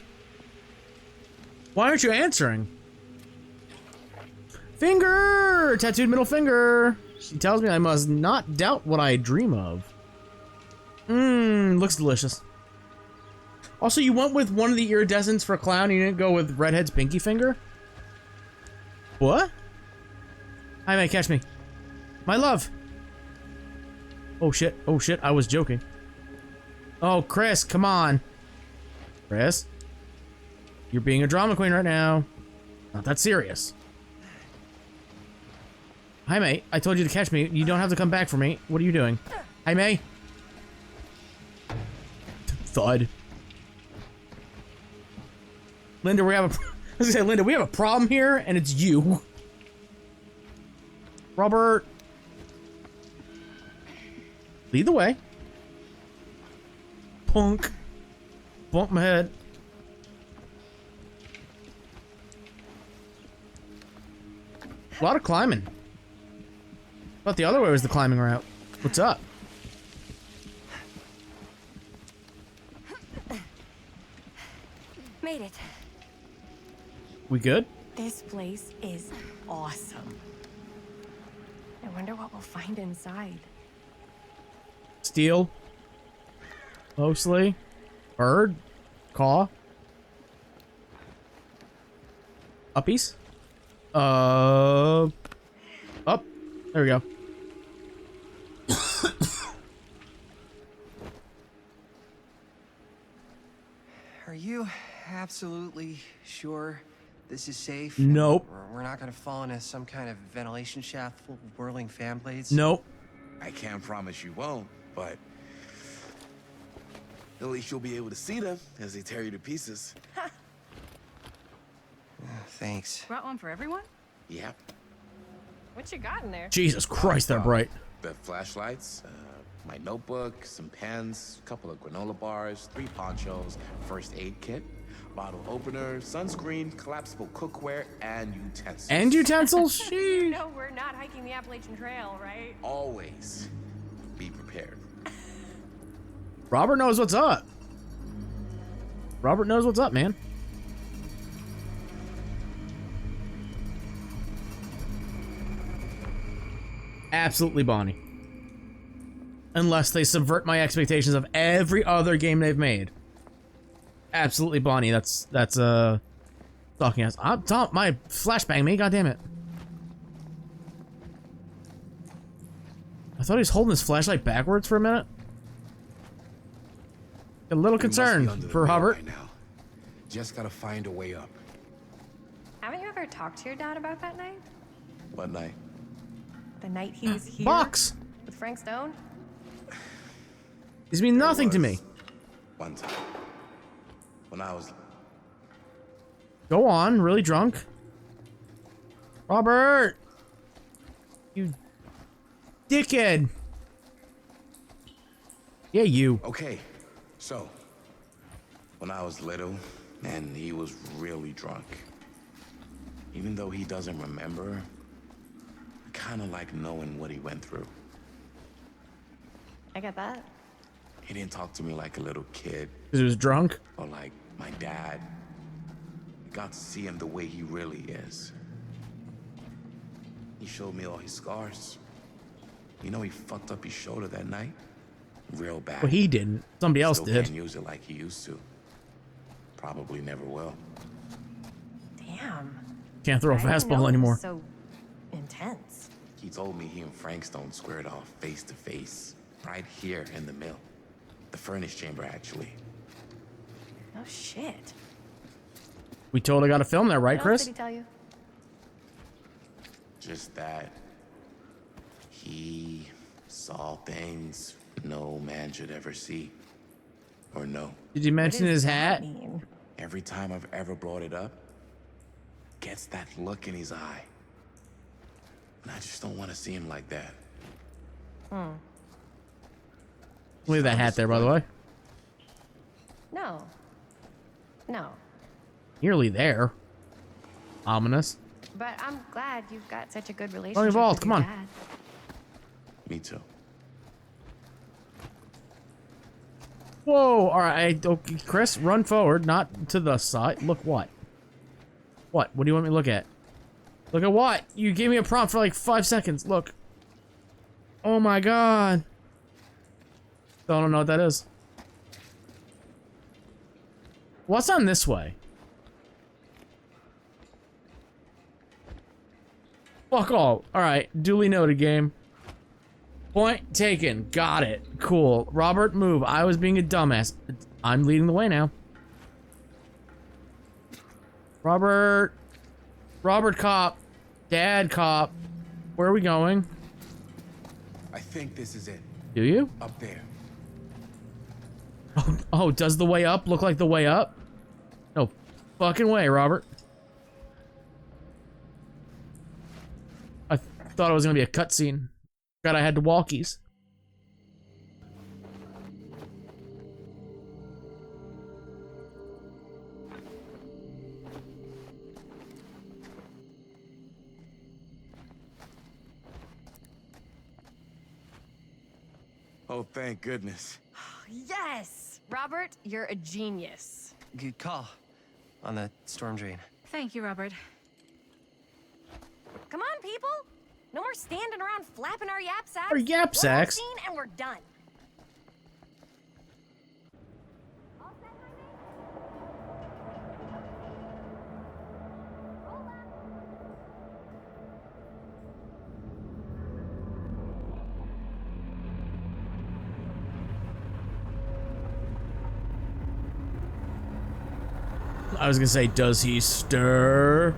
B: Why aren't you answering? Finger! Tattooed middle finger. She tells me I must not doubt what I dream of. Mmm, looks delicious. Also, you went with one of the iridescents for clown, you didn't go with Redhead's pinky finger? What? Hi, May, catch me. My love. Oh shit, I was joking. Oh, Chris, come on. Chris? You're being a drama queen right now. Not that serious. Hi, May. I told you to catch me. You don't have to come back for me. What are you doing? Hi, May. Thud. Linda, we have a... I was gonna say, Linda, we have a problem here, and it's you. Robert. Lead the way. Punk. Bump my head. A lot of climbing. Thought the other way was the climbing route. What's up?
G: Made it.
B: We good?
G: This place is awesome. I wonder what we'll find inside.
B: Steel. Mostly. Bird. Caw. Uppies. Up. There we go.
F: Are you absolutely sure this is safe?
B: Nope.
F: We're not gonna fall into some kind of ventilation shaft full of whirling fan blades?
B: Nope.
H: I can't promise you won't, but at least you'll be able to see them as they tear you to pieces.
F: Thanks.
G: Brought one for everyone?
H: Yep.
G: What you got in there?
B: Jesus Christ, they're bright.
H: The flashlights, my notebook, some pens, a couple of granola bars, 3 ponchos, first aid kit, bottle opener, sunscreen, collapsible cookware, and utensils.
B: And utensils?
G: You know we're not hiking the Appalachian Trail, right?
H: Always be prepared.
B: Robert knows what's up. Robert knows what's up, man. Absolutely Bonnie. Unless they subvert my expectations of every other game they've made. Absolutely Bonnie. That's stalking us. I'm Tom, my flashbang me, god damn it. I thought he was holding his flashlight backwards for a minute. A little concerned for Robert.
M: Right now. Just gotta find a way up.
G: Haven't you ever talked to your dad about that night?
H: What night?
G: The night he was here?
B: Box!
G: With Frank Stone?
B: These mean nothing to me.
H: One time. When I was...
B: Go on, really drunk. Robert! You dickhead. Yeah, you.
H: Okay, so... When I was little, and he was really drunk. Even though he doesn't remember, I kind of like knowing what he went through.
G: I get that.
H: He didn't talk to me like a little kid.
B: Because he was drunk?
H: Or like my dad. I got to see him the way he really is. He showed me all his scars. You know he fucked up his shoulder that night? Real bad.
B: Well, he didn't. Somebody else
H: Still
B: did.
H: Can't use it like he used to. Probably never will.
G: Damn.
B: Can't throw a
G: I didn't know
B: fastball
G: it was
B: anymore.
G: So intense.
H: He told me he and Frank Stone squared off face to face. Right here in the mill. The furnace chamber, actually.
G: Oh shit.
B: We totally got to film that, right,
G: What else
B: Chris?
G: did he tell you?
H: Just that he saw things no man should ever see or know.
B: Did you mention his hat?
H: Every time I've ever brought it up, gets that look in his eye. And I just don't want to see him like that.
B: Leave that hat there, by the way.
G: No. No.
B: Nearly there. Ominous.
G: But I'm glad you've got such a good relationship.
B: Oh, Vault,
G: with
B: come
G: your
B: on.
G: dad.
H: Me too.
B: Whoa! All right, okay, Chris, run forward, not to the side. Look what? What? What do you want me to look at? Look at what? You gave me a prompt for like 5 seconds. Look. Oh my god. I don't know what that is. What's on this way? Fuck all. Alright, duly noted, game. Point taken. Got it. Cool. Robert, move. I was being a dumbass. I'm leading the way now. Robert. Robert cop. Dad cop. Where are we going?
M: I think this is it.
B: Do you?
M: Up there.
B: Oh, does the way up look like the way up? No fucking way, Robert. I thought it was gonna be a cutscene. God, I had the walkies.
H: Oh, thank goodness.
G: Yes! Robert, you're a genius.
F: Good call on the storm drain.
J: Thank you, Robert.
G: Come on, people! No more standing around flapping our yap sacks.
B: Our yap sacks?
G: One more scene and we're done.
B: I was gonna say, does he stir?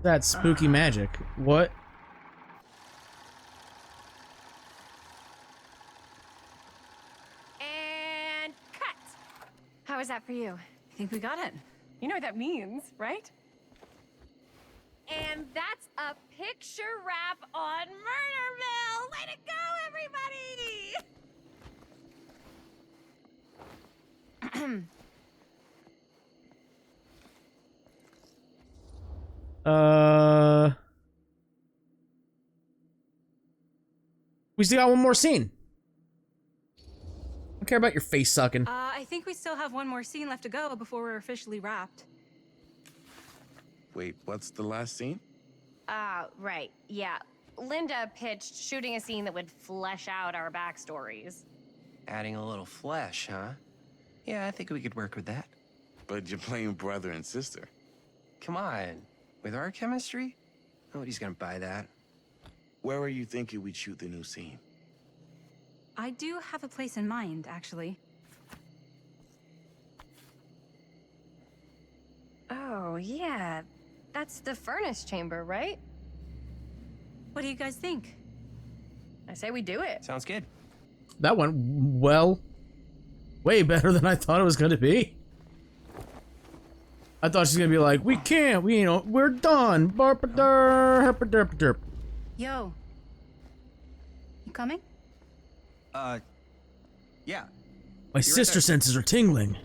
B: That's spooky magic. What?
G: And cut. How was that for you?
J: I think we got it.
G: You know what that means, right? And that's a picture wrap on Murderville! Way to go, everybody!
B: We still got one more scene. I don't care about your face sucking.
J: I think we still have one more scene left to go before we're officially wrapped.
H: Wait, what's the last scene?
G: Right, yeah. Linda pitched shooting a scene that would flesh out our backstories.
F: Adding a little flesh, huh? Yeah, I think we could work with that.
H: But you're playing brother and sister.
F: Come on. With our chemistry? Nobody's gonna buy that.
H: Where are you thinking we'd shoot the new scene?
J: I do have a place in mind, actually.
G: Oh, yeah. That's the furnace chamber, right?
J: What do you guys think?
G: I say we do it.
F: Sounds good.
B: That went well. Way better than I thought it was gonna be. I thought she's gonna be like, we can't, we're done. Barp-a-derp.
J: Yo. You coming?
F: Yeah.
B: My sister senses are tingling.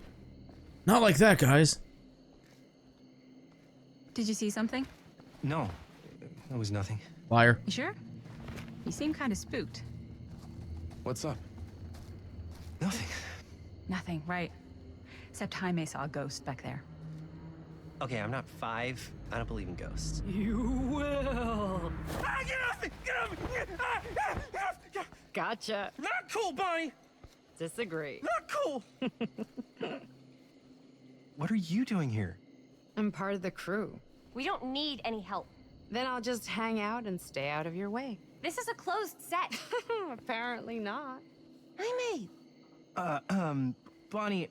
B: Not like that, guys.
J: Did you see something?
F: No, it was nothing.
B: Liar.
J: You sure? You seem kind of spooked.
H: What's up?
F: Nothing.
J: Nothing, right. Except Jaime saw a ghost back there.
F: Okay, I'm not 5. I don't believe in ghosts.
G: You will.
F: Ah, get off me! Get off me!
G: Gotcha.
F: Not cool, Bonnie!
G: Disagree.
F: Not cool! What are you doing here?
L: I'm part of the crew.
G: We don't need any help.
L: Then I'll just hang out and stay out of your way.
G: This is a closed set.
L: Apparently not.
G: Jaime.
F: Bonnie,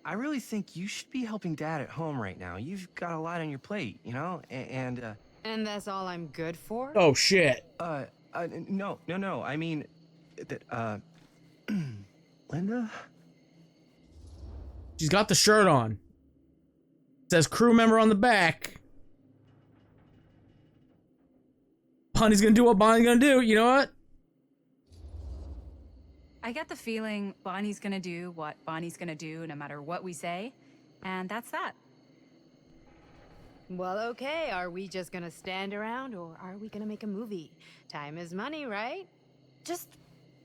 F: I really think you should be helping Dad at home right now. You've got a lot on your plate, you know? And
L: that's all I'm good for?
B: Oh, shit.
F: No. I mean, that, Linda?
B: She's got the shirt on. It says crew member on the back. Bonnie's gonna do what Bonnie's gonna do. You know what?
J: I get the feeling Bonnie's gonna do what Bonnie's gonna do no matter what we say, and that's that.
L: Well, okay, are we just gonna stand around or are we gonna make a movie? Time is money, right?
G: Just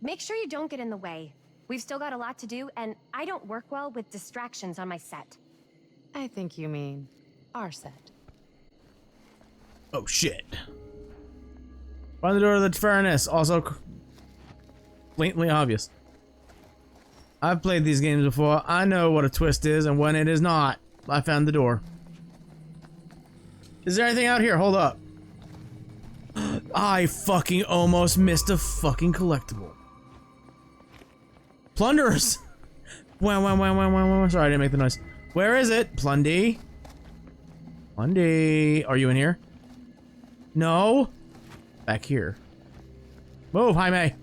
G: make sure you don't get in the way. We've still got a lot to do, and I don't work well with distractions on my set.
L: I think you mean our set.
B: Oh shit. Find the door to the furnace. Also blatantly obvious. I've played these games before. I know what a twist is and when it is not. I found the door. Is there anything out here? Hold up. I fucking almost missed a fucking collectible. Plunderers! Wow, wow, wow, wow, wow, wow. Sorry, I didn't make the noise. Where is it? Plundy? Plundy. Are you in here? No? Back here. Move, Jaime.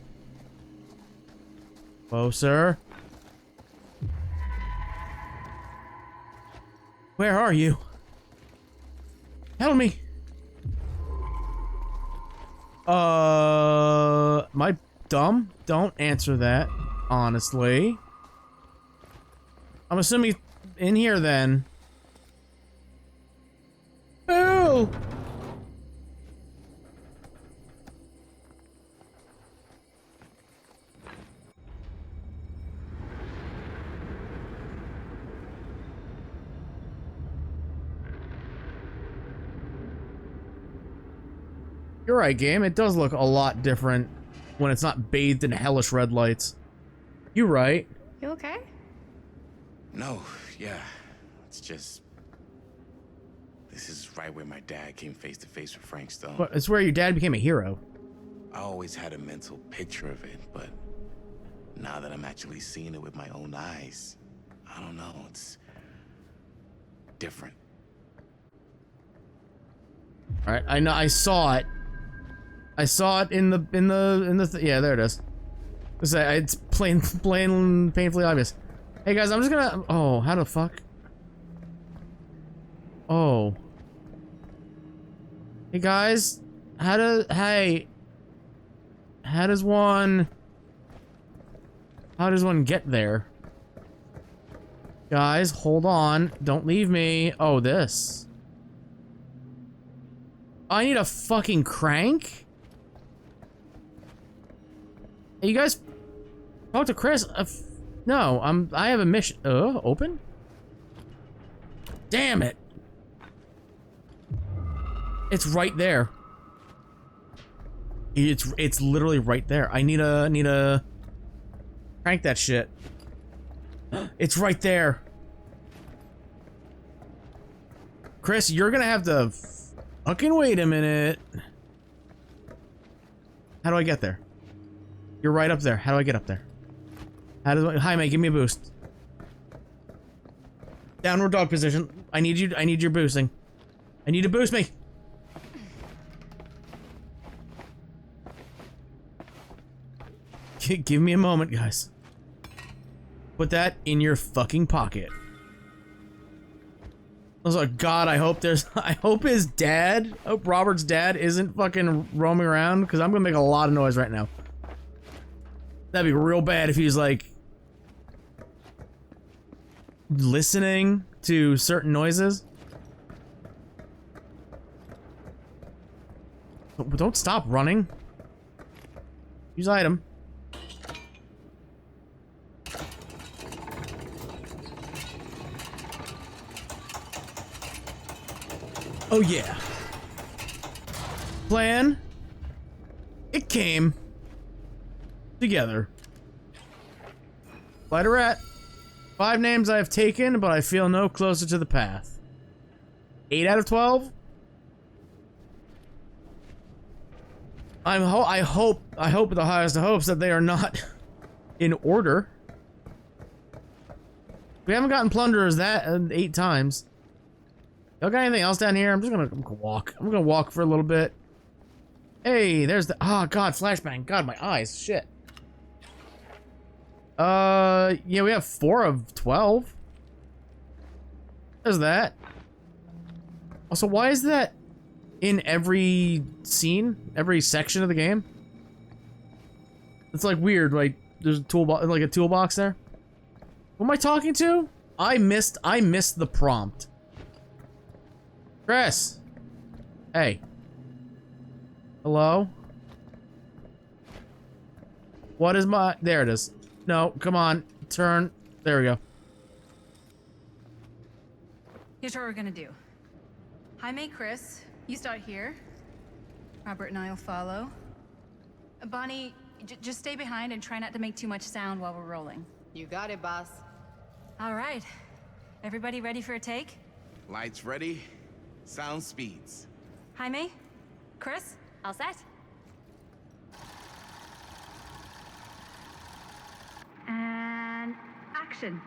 B: Closer. Where are you? Help me. Am I dumb? Don't answer that, honestly. I'm assuming in here then. Boo! You're right, game. It does look a lot different when it's not bathed in hellish red lights. You right.
G: You okay?
H: No, yeah. It's just... This is right where my dad came face to face with Frank Stone.
B: But it's where your dad became a hero.
H: I always had a mental picture of it, but now that I'm actually seeing it with my own eyes, I don't know, it's different.
B: All right, I know. I saw it. I saw it in the yeah, there it is. It's plain painfully obvious. Hey guys, I'm just gonna. Oh, how the fuck? Oh. Hey guys, how does one get there? Guys, hold on. Don't leave me. Oh, this. I need a fucking crank? Hey, you guys talk to Chris. No, I have a mission. Open? Damn it. It's right there. It's literally right there. I need a crank that shit. It's right there. Chris, you're gonna have to fucking wait a minute. How do I get there? You're right up there. How do I get up there? Jaime, give me a boost. Downward dog position. I need your boosting. I need to boost me. Give me a moment, guys. Put that in your fucking pocket. I was like, God, I hope his dad, Robert's dad isn't fucking roaming around, because I'm gonna make a lot of noise right now. That'd be real bad if he's like listening to certain noises. But don't stop running. Use item. Oh yeah. Plan. It came together. Light a rat. 5 names I have taken, but I feel no closer to the path. 8 out of 12? I hope with the highest of hopes that they are not in order. We haven't gotten plunderers that 8 times. Y'all got anything else down here? I'm gonna walk. I'm gonna walk for a little bit. Hey, there's the. Oh God, flashbang. God, my eyes. Shit. Yeah, we have 4 of 12. There's that. Also, why is that in every scene, every section of the game? It's like weird. Like there's a toolbox, like a toolbox there. Who am I talking to? I missed the prompt. Chris. Hey. Hello? What is my... There it is. No, come on. Turn. There we go.
J: Here's what we're gonna do. Jaime, Chris, you start here. Robert and I will follow. Bonnie, just stay behind and try not to make too much sound while we're rolling.
L: You got it, boss.
J: All right. Everybody ready for a take?
H: Lights ready, sound speeds.
J: Jaime? Chris?
G: All set?
J: And action.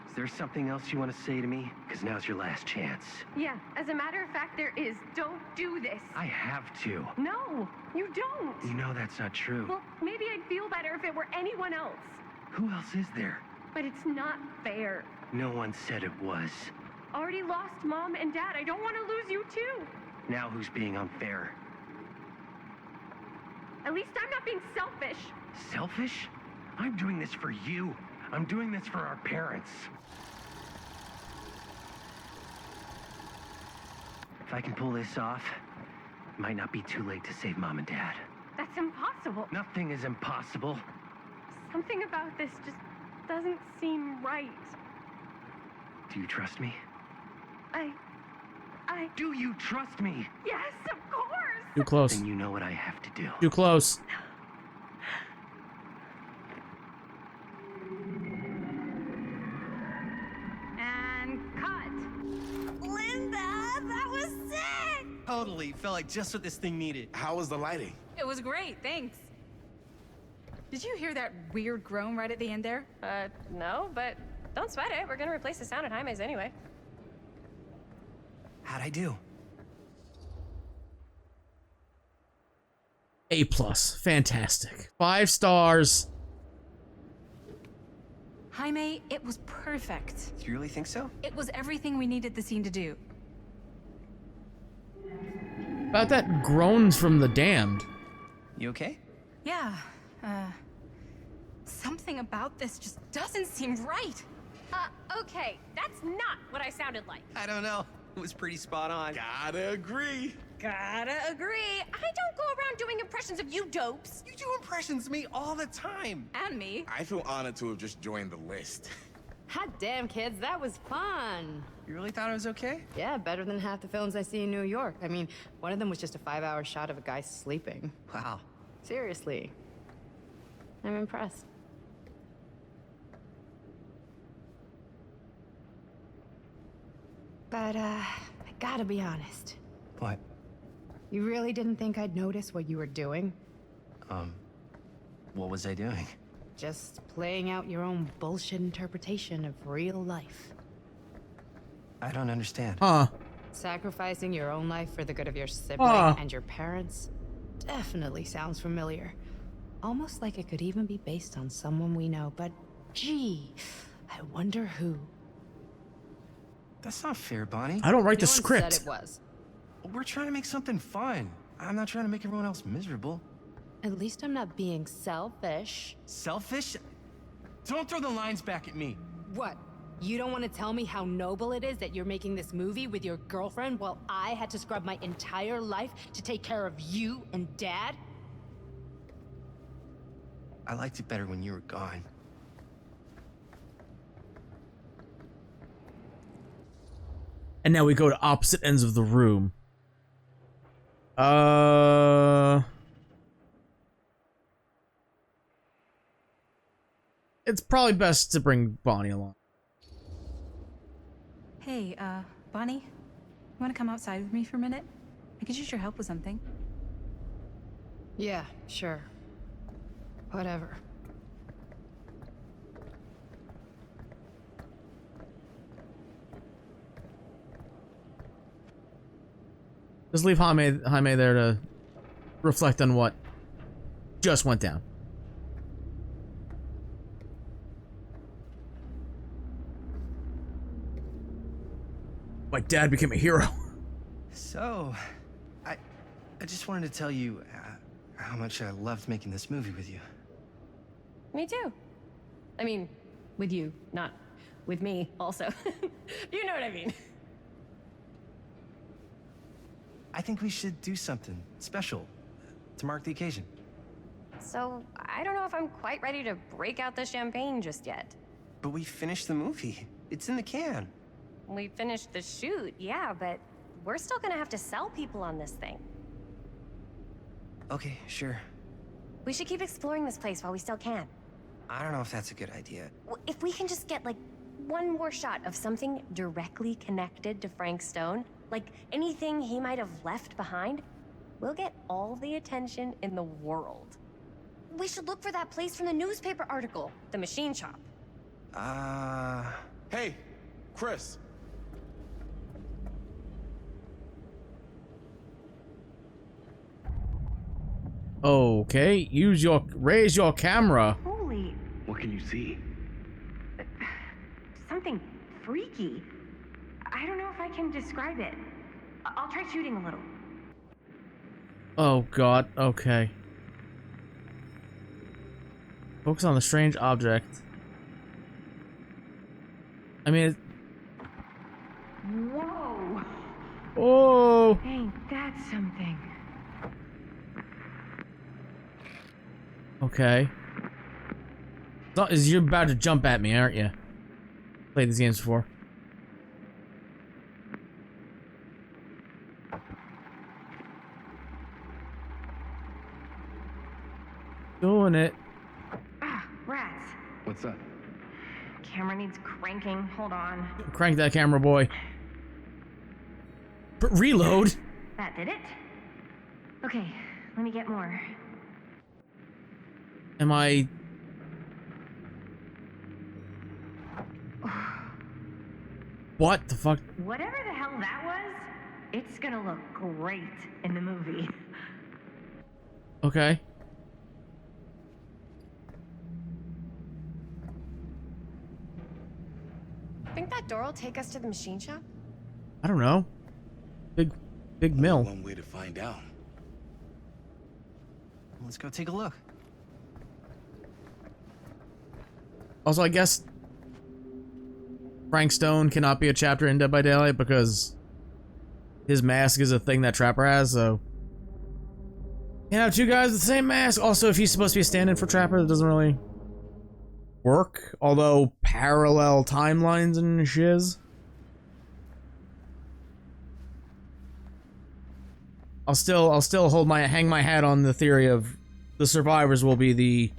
I: Is there something else you want to say to me? Because now's your last chance.
G: Yeah, as a matter of fact, there is. Don't do this.
I: I have to.
G: No, you don't.
I: You know that's not true.
G: Well, maybe I'd feel better if it were anyone else.
I: Who else is there?
G: But it's not fair.
I: No one said it was.
G: Already lost Mom and Dad. I don't want to lose you too.
I: Now who's being unfair?
G: At least I'm not being selfish.
I: Selfish? I'm doing this for you. I'm doing this for our parents. If I can pull this off, it might not be too late to save Mom and Dad.
G: That's impossible.
I: Nothing is impossible.
G: Something about this just doesn't seem right.
I: Do you trust me?
G: I...
I: Do you trust me?
G: Yes, of course!
B: Too close.
I: Then you know what I have to do.
B: Too close.
J: And cut. Linda, that was sick!
E: Totally. Felt like just what this thing needed.
H: How was the lighting?
J: It was great, thanks. Did you hear that weird groan right at the end there?
G: No, but don't sweat it. We're gonna replace the sound at Jaime's anyway.
F: How'd I do?
B: A+. Fantastic. 5 stars.
J: Jaime, it was perfect.
F: Do you really think so?
J: It was everything we needed the scene to do.
B: About that groans from the damned.
F: You okay?
J: Yeah, something about this just doesn't seem right.
G: Okay, that's not what I sounded like.
E: I don't know. It was pretty spot on.
H: Gotta agree.
G: Gotta agree. I don't go around doing impressions of you dopes.
E: You do impressions of me all the time.
J: And me.
H: I feel honored to have just joined the list.
L: Hot damn, kids, that was fun.
F: You really thought I was okay?
L: Yeah, better than half the films I see in New York. I mean, one of them was just a 5-hour shot of a guy sleeping.
F: Wow.
L: Seriously. I'm impressed. But, I gotta be honest.
F: What?
L: You really didn't think I'd notice what you were doing?
F: What was I doing?
L: Just playing out your own bullshit interpretation of real life.
F: I don't understand.
L: Sacrificing your own life for the good of your sibling and your parents definitely sounds familiar. Almost like it could even be based on someone we know, but gee, I wonder who.
F: That's not fair, Bonnie.
B: I don't write the
L: No one
B: script.
L: said it was.
F: We're trying to make something fun. I'm not trying to make everyone else miserable.
L: At least I'm not being selfish.
F: Selfish? Don't throw the lines back at me.
L: What? You don't want to tell me how noble it is that you're making this movie with your girlfriend while I had to scrub my entire life to take care of you and Dad?
F: I liked it better when you were gone.
B: And now we go to opposite ends of the room. It's probably best to bring Bonnie along.
J: Hey, Bonnie, you want to come outside with me for a minute? I could use your help with something.
L: Yeah, sure. Whatever.
B: Just leave Jaime there to reflect on what just went down. My dad became a hero.
F: So, I just wanted to tell you how much I loved making this movie with you.
G: Me too. I mean, with you, not with me, also. You know what I mean.
F: I think we should do something special to mark the occasion.
G: So I don't know if I'm quite ready to break out the champagne just yet.
F: But we finished the movie. It's in the can.
G: We finished the shoot, yeah, but we're still gonna have to sell people on this thing.
F: Okay, sure.
G: We should keep exploring this place while we still can.
F: I don't know if that's a good idea.
G: If we can just get, like, one more shot of something directly connected to Frank Stone, like anything he might have left behind, we'll get all the attention in the world. We should look for that place from the newspaper article, the machine shop.
H: Hey, Chris.
B: Okay, raise your camera.
G: Holy,
K: What can you see?
G: something freaky. I don't know if I can describe it. I'll try shooting a little.
B: Oh god, okay. Focus on the strange object. I mean,
G: Whoa!
B: oh!
G: Ain't that something?
B: Okay. So, you're about to jump at me, aren't you? Played these games before. Doing it.
G: Ah, rats.
K: What's up?
G: Camera needs cranking. Hold on.
B: Crank that camera, boy. Reload.
G: That did it? Okay, let me get more.
B: Am I? What the fuck?
G: Whatever the hell that was, it's gonna look great in the movie.
B: Okay.
G: Think that door will take us to the machine shop?
B: I don't know. Big mill.
H: One way to find out.
F: Let's go take a look.
B: Also, I guess Frank Stone cannot be a chapter in Dead by Daylight because his mask is a thing that Trapper has, so can't have two guys with the same mask. Also, if he's supposed to be a stand-in for Trapper, that doesn't really work. Although parallel timelines and shiz. I'll still hang my hat on the theory of the survivors will be the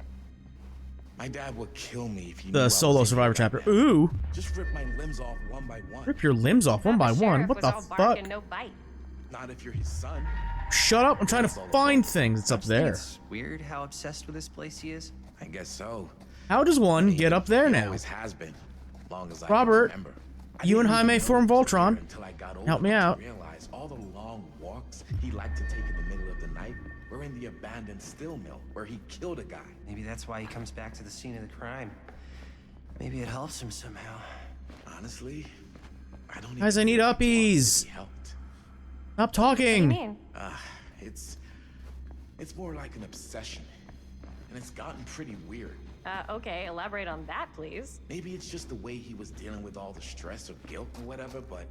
H: My dad would kill me if he knew I
B: the
H: was
B: solo
H: in
B: survivor
H: here right
B: chapter.
H: now.
B: Ooh.
H: Just rip my limbs off one by one.
B: Rip your limbs off one by one. What the fuck?
G: No bite.
H: Not if you're his son.
B: Shut up! I'm trying to find things. It's up there.
F: It's weird how obsessed with this place he is.
H: I guess so.
B: How does one get up there
H: He
B: now?
H: always has been, long as I
B: Robert,
H: can remember.
B: you and Jaime form Voltron.
H: Until I got
B: Help me
H: older
B: out.
H: to realize all the long walks he liked to take in the middle of the night were in the abandoned steel mill where he killed a guy.
F: Maybe that's why he comes back to the scene of the crime. Maybe it helps him somehow.
H: Honestly, I don't even
B: Guys, I need
H: think he wants to
B: uppies.
H: be helped.
B: Stop talking.
H: It's more like an obsession, and it's gotten pretty weird.
G: Okay, elaborate on that, please.
H: Maybe it's just the way he was dealing with all the stress or guilt or whatever, but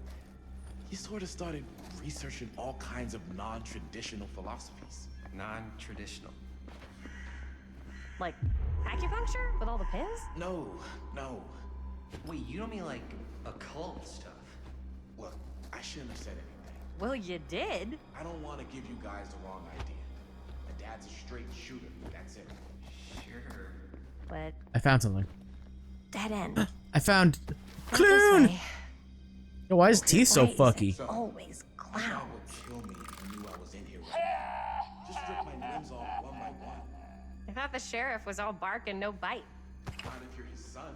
H: he sort of started researching all kinds of non-traditional philosophies.
F: Non-traditional.
G: Like acupuncture with all the pins?
H: No.
F: Wait, you don't mean like occult stuff?
H: Look, I shouldn't have said anything.
G: Well, you did.
H: I don't want to give you guys the wrong idea. My dad's a straight shooter, that's it.
F: Sure.
G: But
B: I found something.
G: dead end.
B: I found
G: Not this
B: Clune.
G: way.
B: Yo, why is his teeth so
G: Why is it
B: fucky?
G: Always
H: My dad
G: clown.
H: would kill me if he knew I was in here right now. Just rip my limbs off one by one.
G: I thought the sheriff was all bark and no bite.
H: Not if you're his son.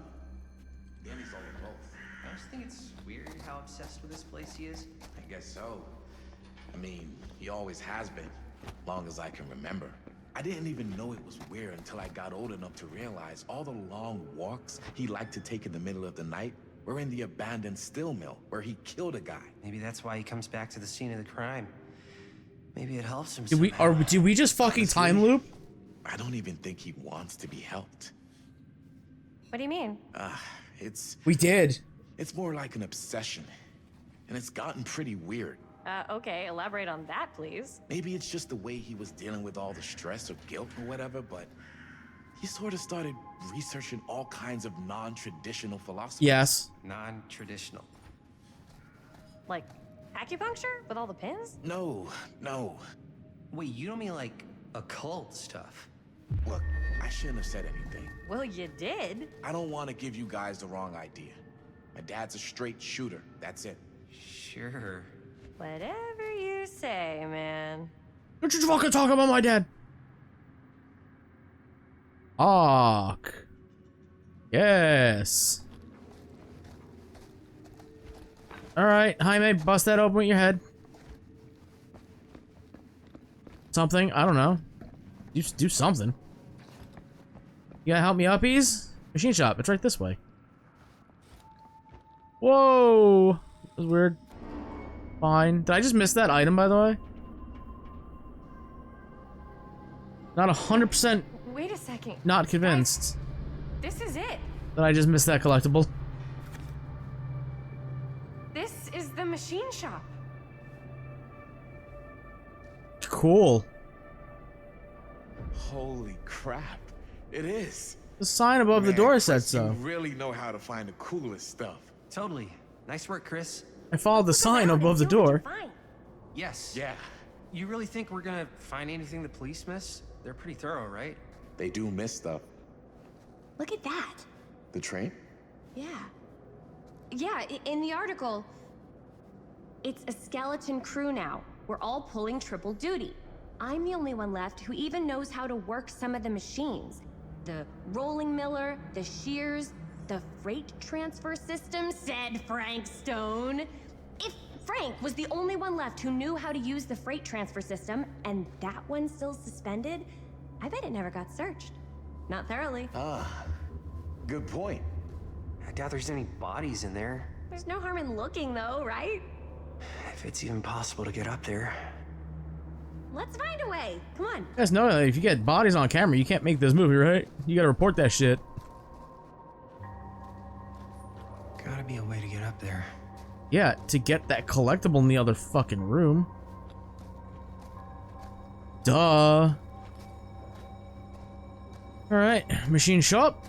H: Then he's all of both.
F: I just think it's weird how obsessed with this place he is.
H: I guess so. I mean, he always has been, long as I can remember. I didn't even know it was weird until I got old enough to realize all the long walks he liked to take in the middle of the night were in the abandoned steel mill where he killed a guy.
F: Maybe that's why he comes back to the scene of the crime. Maybe it helps him
B: Did we
F: somehow.
B: did we just fucking time loop?
H: I don't even think he wants to be helped.
G: What do you mean?
H: It's
B: We did.
H: more like an obsession, and it's gotten pretty weird.
G: Okay, elaborate on that, please.
H: Maybe it's just the way he was dealing with all the stress or guilt or whatever, but he sort of started researching all kinds of non-traditional philosophies.
B: Yes.
I: Non-traditional.
G: Like acupuncture with all the pins?
H: No.
I: Wait, you don't mean like occult stuff?
H: Look, I shouldn't have said anything.
G: Well, you did.
H: I don't want to give you guys the wrong idea. My dad's a straight shooter. That's it.
I: Sure.
G: Whatever you say, man.
B: Don't you fucking talk about my dad. Ark. Yes. Alright, Jaime, bust that open with your head. Something, I don't know. Do something. You gotta help me uppies? Machine shop, it's right this way. Whoa! That was weird. Fine. Did I just miss that item, by the way? Not 100%
G: Wait a second.
B: not convinced
G: This is it.
B: that I just missed that collectible.
G: This is the machine shop.
B: Cool.
H: Holy crap. It is.
B: The sign above the door said so.
H: You really know how to find the coolest stuff.
I: Totally. Nice work, Chris.
B: I followed the sign above the door.
I: Yes.
H: Yeah.
I: You really think we're gonna find anything the police miss? They're pretty thorough, right?
H: They do miss stuff.
G: Look at that.
H: The train?
G: Yeah. Yeah, in the article, it's a skeleton crew now. We're all pulling triple duty. I'm the only one left who even knows how to work some of the machines. The rolling miller, the shears, the freight transfer system, said Frank Stone. If Frank was the only one left who knew how to use the freight transfer system, and that one's still suspended, I bet it never got searched. Not thoroughly.
H: Ah, good point.
I: I doubt there's any bodies in there.
G: There's no harm in looking, though, right?
I: If it's even possible to get up there.
G: Let's find a way. Come on.
B: You guys know that if you get bodies on camera, you can't make this movie, right? You gotta report that shit.
I: Gotta be a way to get up there.
B: Yeah, to get that collectible in the other fucking room. Duh. Alright, machine shop.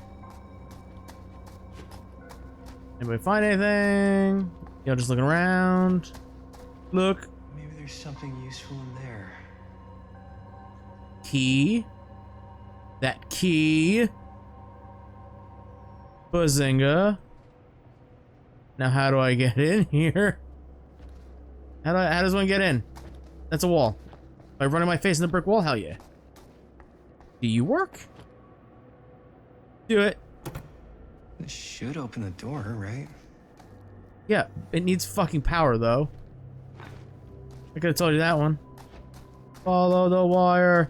B: Anybody find anything? You know, just looking around. Look.
I: Maybe there's something useful in there.
B: Key. That key. Bazinga. Now how do I get in here? How does one get in? That's a wall. By running my face in the brick wall? Hell yeah. Do you work? Do it.
I: It should open the door, right?
B: Yeah, it needs fucking power though. I could have told you that one. Follow the wire.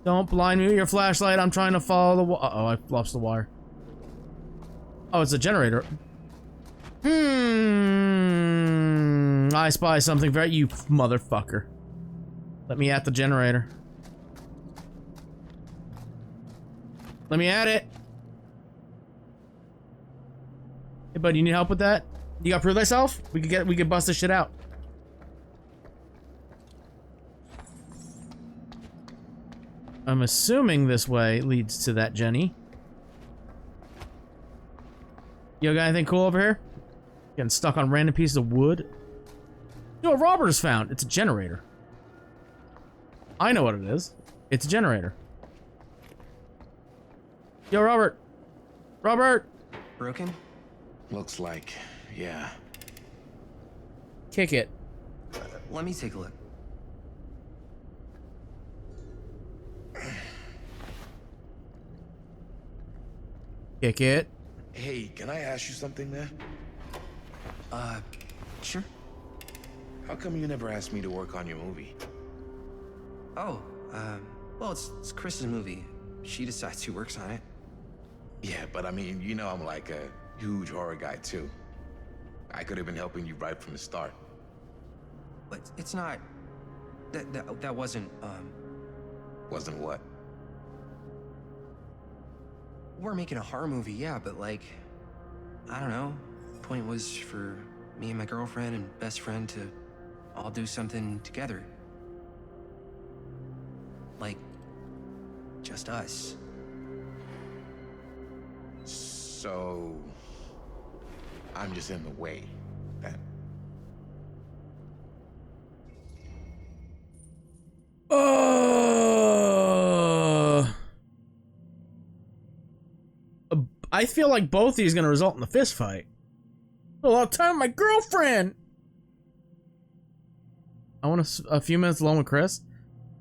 B: Don't blind me with your flashlight. I'm trying to follow the wire. Uh-oh, I lost the wire. Oh, it's a generator. I spy something very— you motherfucker. Let me at the generator. Let me at it. Hey, buddy, you need help with that? You gotta prove thyself? We could bust this shit out. I'm assuming this way leads to that Jenny. Yo, got anything cool over here? Getting stuck on random pieces of wood. Yo, Robert has found. It's a generator. I know what it is. It's a generator. Yo, Robert. Robert.
I: Broken?
H: Looks like, yeah.
B: Kick it.
I: Let me take a look.
B: Kick it.
H: Hey, can I ask you something, man?
I: Sure.
H: How come you never asked me to work on your movie?
I: Oh, well, it's Chris's movie. She decides who works on it.
H: Yeah, but I mean, you know I'm like a huge horror guy, too. I could have been helping you right from the start.
I: But it's not... That wasn't,
H: Wasn't what?
I: We're making a horror movie, yeah, but like... I don't know. The point was for me and my girlfriend and best friend to
F: all do something together. Like, just us.
H: So... I'm just in the way, then.
B: I feel like both of these are going to result in a fist fight. A lot of time with my girlfriend. I want a few minutes alone with Chris.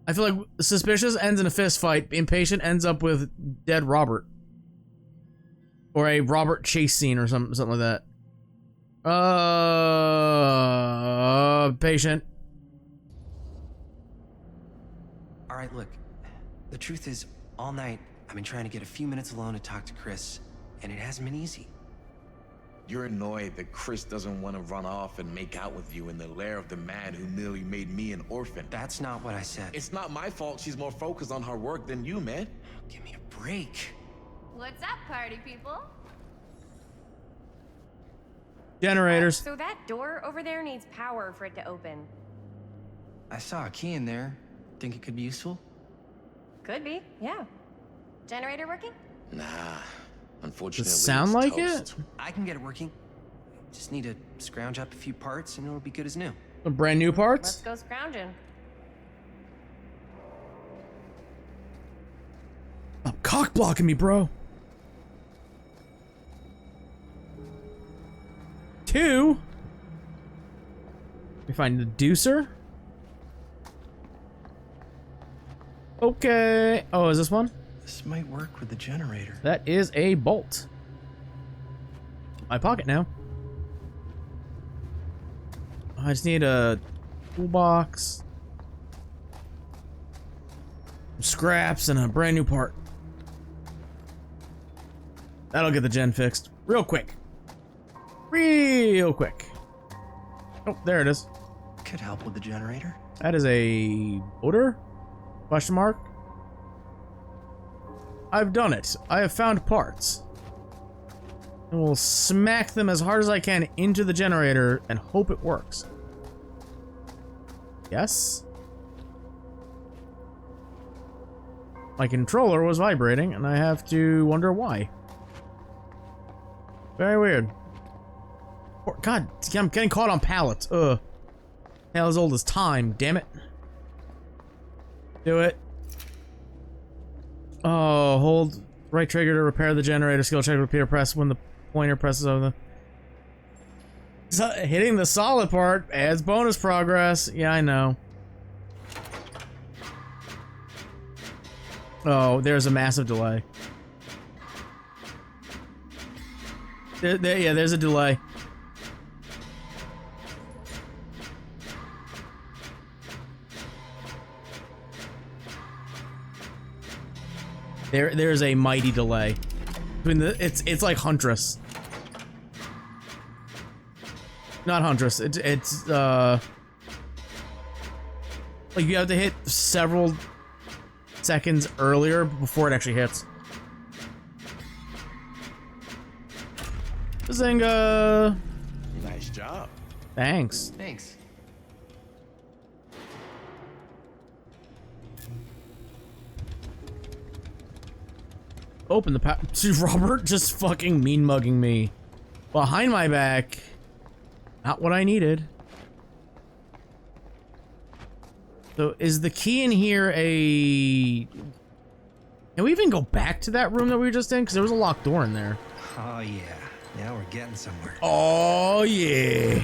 B: I feel like suspicious ends in a fist fight. Impatient ends up with dead Robert. Or a Robert chase scene or something like that. Patient.
F: All right, look. The truth is, all night, I've been trying to get a few minutes alone to talk to Chris, and it hasn't been easy.
H: You're annoyed that Chris doesn't want to run off and make out with you in the lair of the man who nearly made me an orphan.
F: That's not what I said.
H: It's not my fault she's more focused on her work than you, man.
F: Give me a break.
G: What's up, party people?
B: Generators.
G: So that door over there needs power for it to open.
F: I saw a key in there. Think it could be useful?
G: Could be, yeah. Generator working?
H: Nah, unfortunately.
B: Does it sound like it?
F: I can get it working. Just need to scrounge up a few parts and it'll be good as new.
B: Some brand new parts?
G: Let's go scrounging.
B: Stop cock blocking me, bro. 2. We find the deucer. Okay. Oh, is this one?
F: This might work with the generator.
B: That is a bolt. My pocket now. I just need a toolbox, some scraps, and a brand new part. That'll get the gen fixed real quick. Real quick. Oh, there it is.
F: Could help with the generator.
B: That is a motor? Question mark? I've done it. I have found parts. And we'll smack them as hard as I can into the generator and hope it works. Yes? My controller was vibrating, and I have to wonder why. Very weird. God, I'm getting caught on pallets. Ugh. Hell, as old as time, damn it. Do it. Oh, hold right trigger to repair the generator. Skill check repeater press when the pointer presses over the... Hitting the solid part adds bonus progress. Yeah, I know. Oh, there's a massive delay. Yeah, there's a delay. There's a mighty delay between the it's like Huntress, not Huntress. It's like you have to hit several seconds earlier before it actually hits. Bazinga!
H: Nice job.
B: Thanks.
F: Thanks.
B: Open the Robert just fucking mean mugging me behind my back. Not what I needed. So is the key in here a... Can we even go back to that room that we were just in? Because there was a locked door in there.
F: Oh yeah. Now we're getting somewhere.
B: Oh yeah.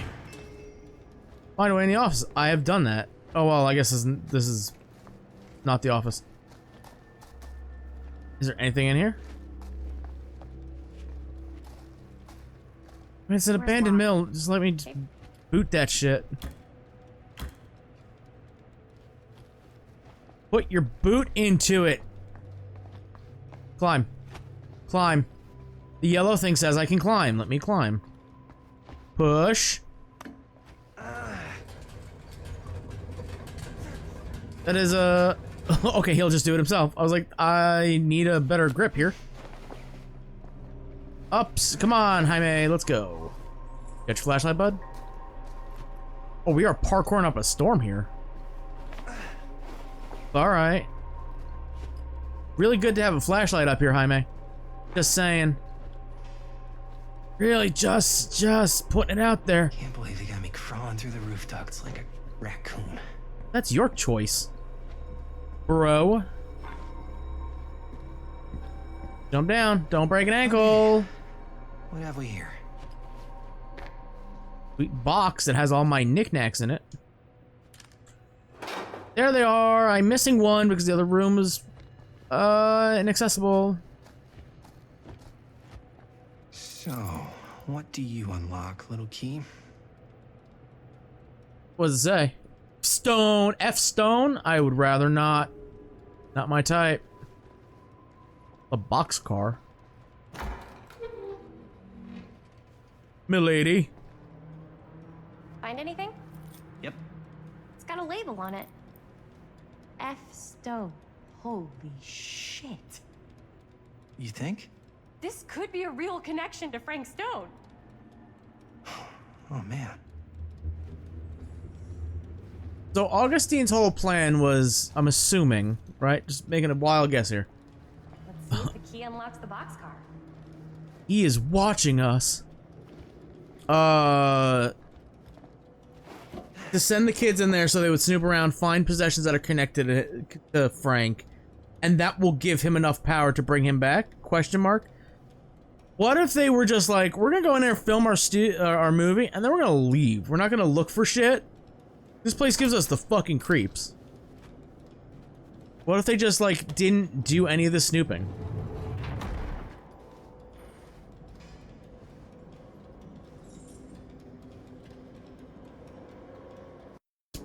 B: Find a way in the office. I have done that. Oh well, I guess this is not the office. Is there anything in here? I mean, it's an abandoned mill. Just let me boot that shit. Put your boot into it. Climb. Climb. The yellow thing says I can climb. Let me climb. Push. That is a... Okay, he'll just do it himself. I was like, I need a better grip here. Ups. Come on, Jaime. Let's go. Get your flashlight, bud. Oh, we are parkouring up a storm here. Alright. Really good to have a flashlight up here, Jaime. Just saying. Really, just putting it out there.
I: Can't believe they got me crawling through the roof ducts like a raccoon.
B: That's your choice, bro. Jump down. Don't break an ankle.
I: What have we here?
B: Sweet box that has all my knickknacks in it. There they are. I'm missing one because the other room is inaccessible.
I: So, what do you unlock, little key?
B: What does it say? Stone. F stone? I would rather not. Not my type. A boxcar. Milady.
G: Find anything?
I: Yep.
G: It's got a label on it. F Stone. Holy shit.
I: You think?
G: This could be a real connection to Frank Stone.
I: Oh, man.
B: So Augustine's whole plan was, I'm assuming, right? Just making a wild guess here.
G: Let's see if the key unlocks the boxcar.
B: He is watching us. To send the kids in there so they would snoop around, find possessions that are connected to Frank, and that will give him enough power to bring him back? Question mark. What if they were just like, we're gonna go in there and film our movie, and then we're gonna leave. We're not gonna look for shit. This place gives us the fucking creeps. What if they just like didn't do any of the snooping?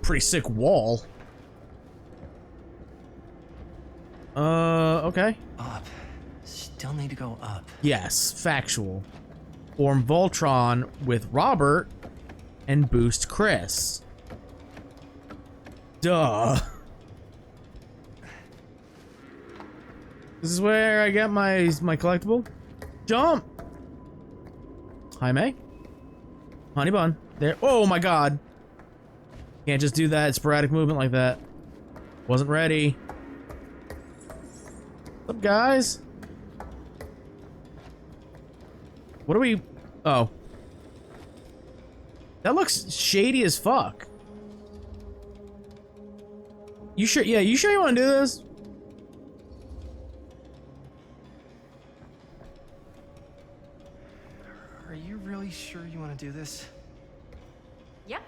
B: Pretty sick wall. Okay.
I: Up. Still need to go up.
B: Yes, factual. Form Voltron with Robert and boost Chris. Duh. This is where I get my collectible. Jump! Jaime? Honey bun. There. Oh my god. Can't just do that sporadic movement like that. Wasn't ready. What's up, guys? What are we... Oh. That looks shady as fuck. You sure? Yeah, you sure you want to do this?
I: Are you really sure you want to do this?
G: Yep.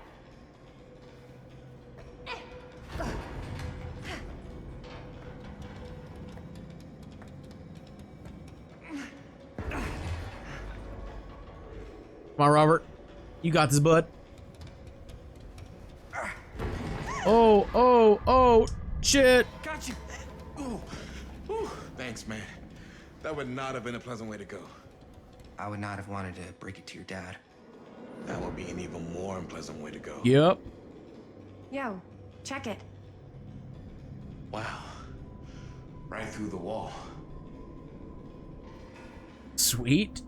B: Come on, Robert. You got this, bud. Oh, shit.
H: Got you. Ooh. Ooh. Thanks, man. That would not have been a pleasant way to go.
I: I would not have wanted to break it to your dad.
H: That would be an even more unpleasant way to go.
B: Yep.
G: Yo, check it.
H: Wow. Right through the wall.
B: Sweet.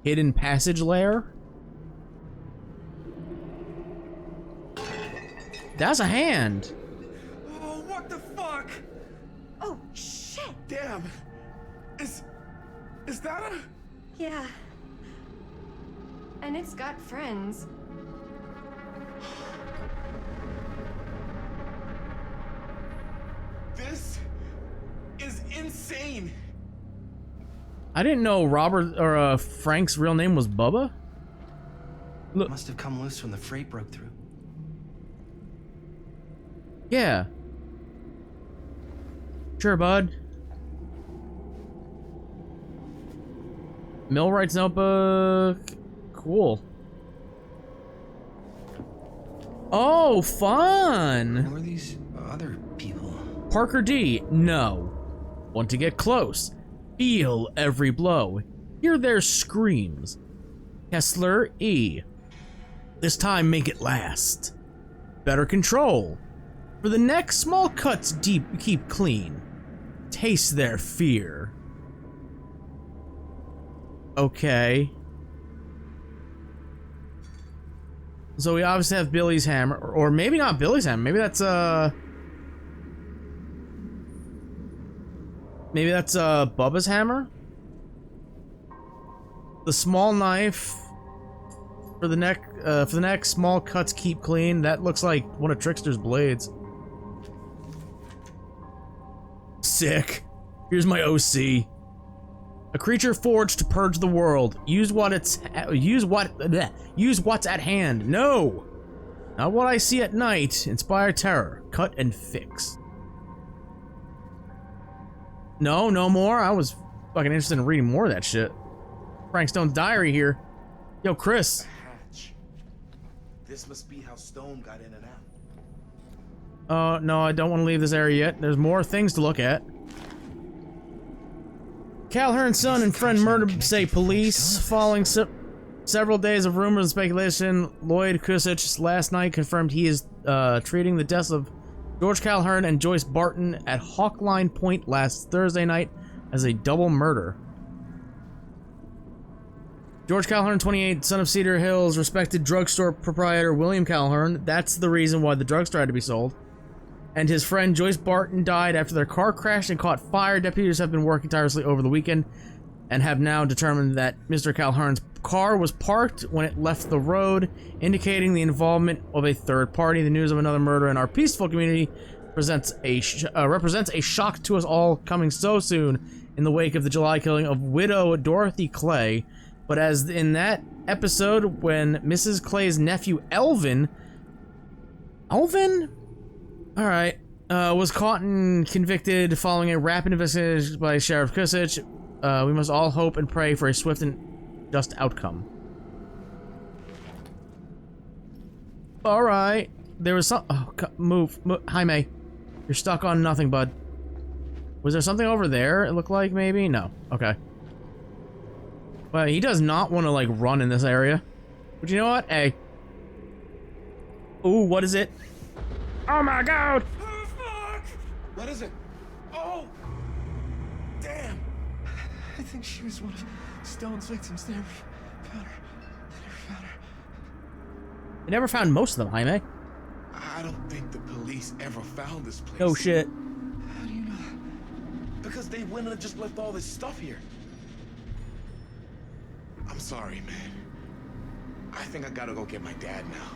B: Hidden passage lair. That's a hand.
H: Oh, what the fuck?
G: Oh, shit.
H: Damn. Is that a...
G: Yeah. And it's got friends.
H: This is insane.
B: I didn't know Robert or Frank's real name was Bubba. Look.
I: Must have come loose when the freight broke through.
B: Yeah. Sure, bud. Millwright's notebook. Cool. Oh, fun.
I: Who are these other people?
B: Parker D. No. Want to get close. Feel every blow. Hear their screams. Kessler E. This time make it last. Better control. For the next, small cuts deep keep clean. Taste their fear. Okay. So we obviously have Billy's hammer, or maybe not Billy's hammer. Maybe that's Bubba's hammer. The small knife for the neck. Small cuts keep clean. That looks like one of Trickster's blades. Sick. Here's my OC. A creature forged to purge the world. Use what's at hand. No! Not what I see at night. Inspire terror. Cut and fix. No, no more? I was fucking interested in reading more of that shit. Frank Stone's diary here. Yo, Chris.
M: The hatch. This must be how Stone got in and out.
B: No, I don't want to leave this area yet. There's more things to look at. Calhoun's son and friend murdered, say police. Following several days of rumors and speculation, Lloyd Kusich last night confirmed he is treating the deaths of George Calhoun and Joyce Barton at Hawkline Point last Thursday night as a double murder. George Calhoun, 28, son of Cedar Hills, respected drugstore proprietor William Calhoun. That's the reason why the drugstore had to be sold. And his friend Joyce Barton died after their car crashed and caught fire. Deputies have been working tirelessly over the weekend and have now determined that Mr. Calhoun's car was parked when it left the road, indicating the involvement of a third party. The news of another murder in our peaceful community represents a shock to us all, coming so soon in the wake of the July killing of widow Dorothy Clay. But as in that episode when Mrs. Clay's nephew Alvin, alright, was caught and convicted following a rapid investigation by Sheriff Kusich, we must all hope and pray for a swift and just outcome. Alright, there was some— oh, move. Jaime, you're stuck on nothing, bud. Was there something over there, it looked like, maybe? No. Okay. Well, he does not want to, like, run in this area. But you know what? Hey. Ooh, what is it? Oh my god!
M: Oh, fuck! What is it? Oh! Damn!
I: I think she was one of Stone's victims. They never found her.
B: They never found most of them, Jaime.
M: I don't think the police ever found this place.
B: No shit.
M: How do you know that? Because they went and just left all this stuff here. I'm sorry, man. I think I gotta go get my dad now.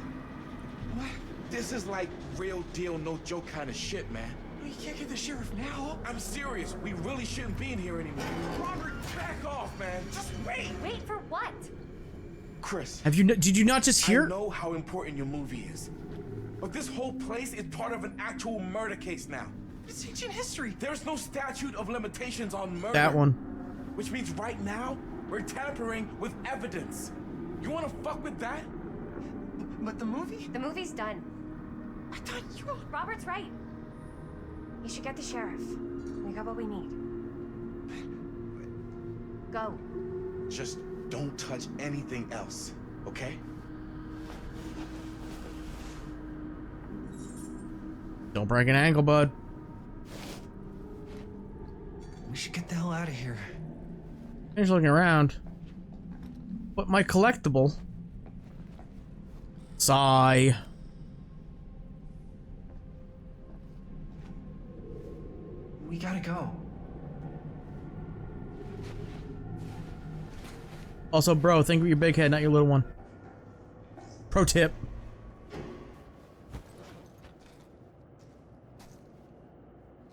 M: What? This is like real deal, no joke kind of shit, man.
I: You can't get the sheriff now.
M: I'm serious. We really shouldn't be in here anymore. Robert, back off, man. Just wait.
G: Wait for what?
M: Chris.
B: Did you not just hear?
M: I know how important your movie is. But this whole place is part of an actual murder case now.
I: It's ancient history.
M: There's no statute of limitations on murder.
B: That one.
M: Which means right now, we're tampering with evidence. You wanna fuck with that?
I: But the movie?
G: The movie's done.
I: I thought you—
G: Robert's right. You should get the sheriff. We got what we need. Go.
M: Just don't touch anything else, okay?
B: Don't break an ankle, bud.
I: We should get the hell out of here.
B: He's looking around. But my collectible. Sigh.
I: We gotta go.
B: Also, bro, think with your big head, not your little one. Pro tip.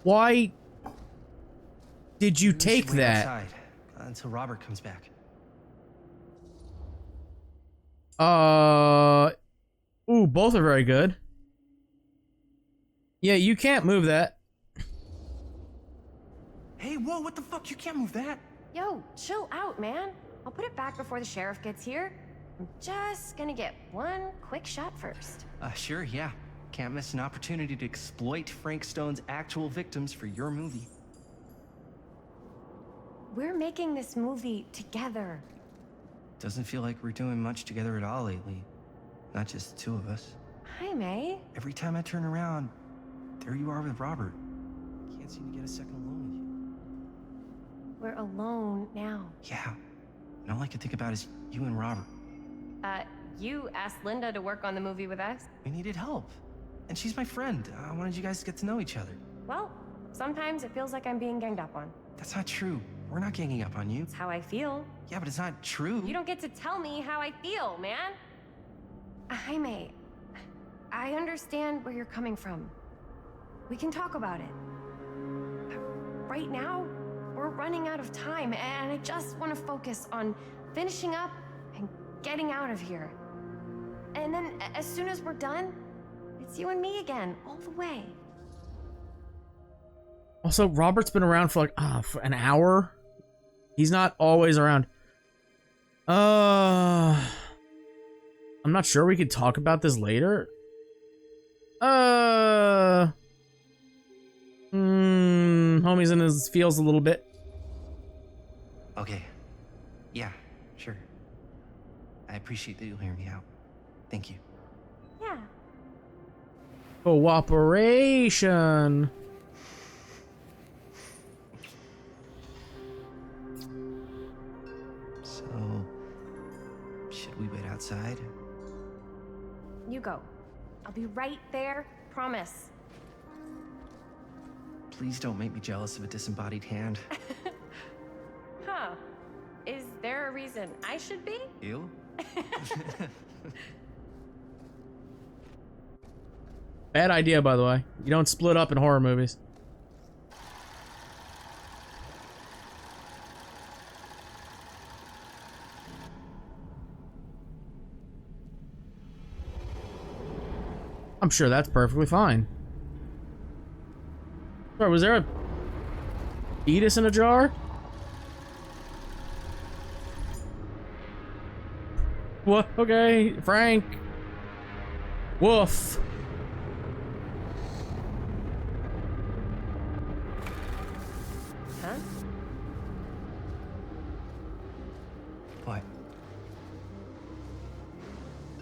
B: Why did you take that?
I: Outside, until Robert comes back.
B: Ooh, both are very good. Yeah, you can't move that.
I: Hey, whoa, what the fuck? You can't move that.
G: Yo, chill out, man. I'll put it back before the sheriff gets here. I'm just gonna get one quick shot first.
I: Sure, yeah. Can't miss an opportunity to exploit Frank Stone's actual victims for your movie.
G: We're making this movie together.
I: Doesn't feel like we're doing much together at all lately. Not just the two of us.
G: Hi, May.
I: Every time I turn around, there you are with Robert. Can't seem to get a second alone with you.
G: We're alone now.
I: Yeah. And all I can think about is you and Robert.
G: you asked Linda to work on the movie with us.
I: We needed help. And she's my friend. I wanted you guys to get to know each other.
G: Well, sometimes it feels like I'm being ganged up on.
I: That's not true. We're not ganging up on you.
G: It's how I feel.
I: Yeah, but it's not true.
G: You don't get to tell me how I feel, man. Jaime, I understand where you're coming from. We can talk about it. But right now, we're running out of time, and I just want to focus on finishing up and getting out of here. And then, as soon as we're done, it's you and me again, all the way.
B: Also, Robert's been around for like for an hour. He's not always around. I'm not sure we could talk about this later. Homie's in his feels a little bit.
I: Okay. Yeah, sure. I appreciate that you'll hear me out. Thank you.
G: Yeah.
B: Cooperation.
I: So, should we wait outside?
G: You go. I'll be right there, promise.
I: Please don't make me jealous of a disembodied hand.
G: Huh. Is there a reason I should be?
I: You?
B: Bad idea, by the way. You don't split up in horror movies. I'm sure that's perfectly fine. Sorry, was there a fetus in a jar? What? Okay, Frank. Woof.
G: Huh?
I: What?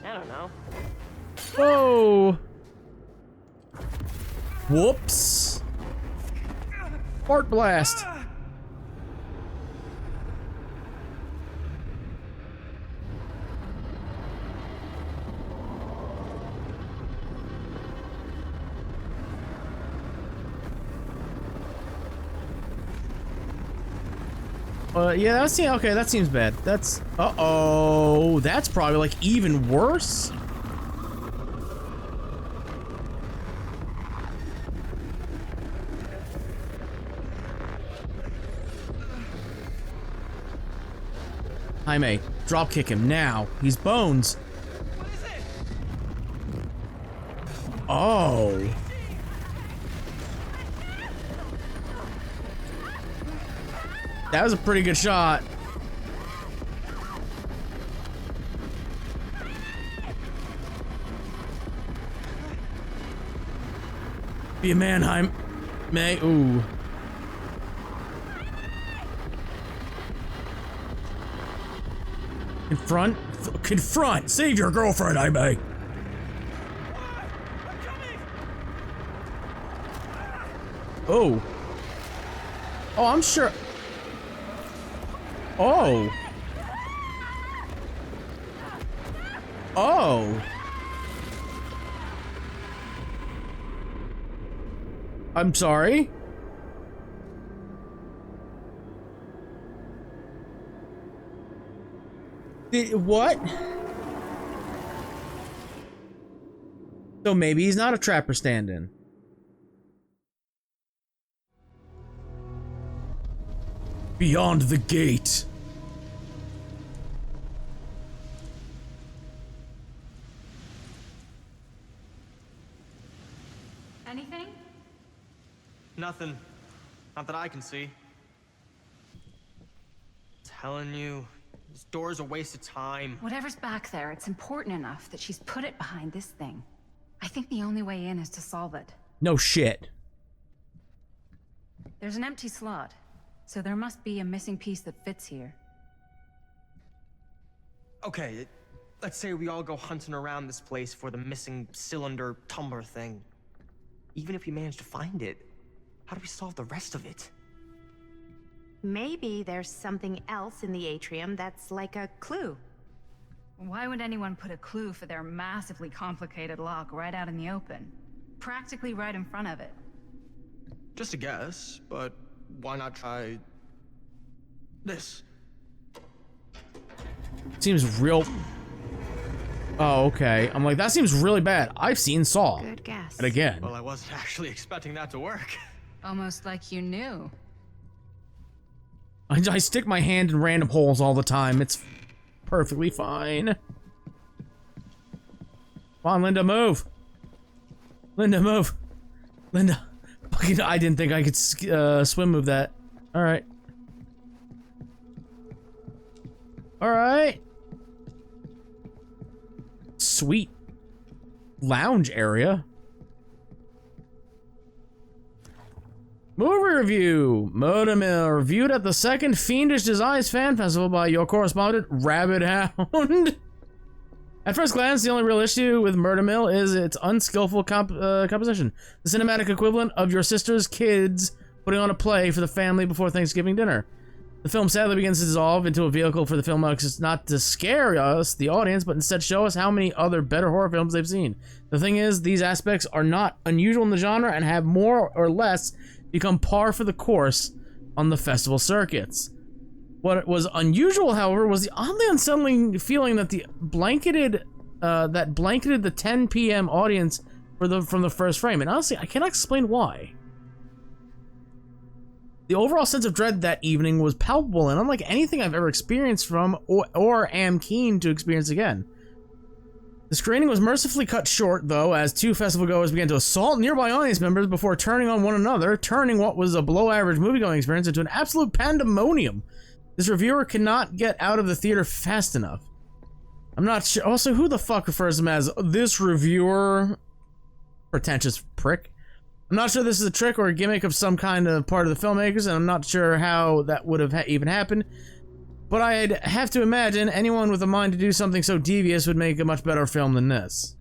G: I don't know.
B: Whoa. Whoops. Fart blast. Yeah, that seems bad. That's uh-oh. That's probably like even worse. Jaime, drop kick him now. He's bones.
E: What is it?
B: Oh. That was a pretty good shot. Be a man, Jaime. Ooh. Confront? Confront! Save your girlfriend, Jaime! Oh. Oh, I'm sure. Oh. Oh. I'm sorry? What? So maybe he's not a trapper stand-in. Beyond the gate.
J: Anything?
E: Nothing. Not that I can see. Telling you, this door's a waste of time.
J: Whatever's back there, it's important enough that she's put it behind this thing. I think the only way in is to solve it.
B: No shit.
J: There's an empty slot, so there must be a missing piece that fits here.
E: Okay, let's say we all go hunting around this place for the missing cylinder tumbler thing. Even if we manage to find it, how do we solve the rest of it?
D: Maybe there's something else in the atrium that's like a clue.
J: Why would anyone put a clue for their massively complicated lock right out in the open? Practically right in front of it.
E: Just a guess, but why not try this?
B: Seems real. Oh, okay. I'm like, that seems really bad. I've seen Saw.
D: Good guess.
B: And again.
E: Well, I wasn't actually expecting that to work.
J: Almost like you knew.
B: I stick my hand in random holes all the time. It's perfectly fine. Come on, Linda, move. Linda, move. Linda. I didn't think I could swim move that. Alright. Alright. Sweet. Lounge area. Movie review. Motormill reviewed at the second Fiendish Desires Fan Festival by your correspondent, Rabbit Hound. At first glance, the only real issue with Murder Mill is its unskillful composition. The cinematic equivalent of your sister's kids putting on a play for the family before Thanksgiving dinner. The film sadly begins to dissolve into a vehicle for the filmmakers not to scare us, the audience, but instead show us how many other better horror films they've seen. The thing is, these aspects are not unusual in the genre and have more or less become par for the course on the festival circuits. What was unusual, however, was the oddly unsettling feeling that blanketed the 10 p.m. audience from the first frame. And honestly, I cannot explain why. The overall sense of dread that evening was palpable and unlike anything I've ever experienced from or am keen to experience again. The screening was mercifully cut short, though, as two festival goers began to assault nearby audience members before turning on one another, turning what was a below-average moviegoing experience into an absolute pandemonium. This reviewer cannot get out of the theater fast enough. I'm not sure. Also, who the fuck refers to him as this reviewer? Pretentious prick. I'm not sure this is a trick or a gimmick of some kind of part of the filmmakers, and I'm not sure how that would have even happened. But I'd have to imagine anyone with a mind to do something so devious would make a much better film than this.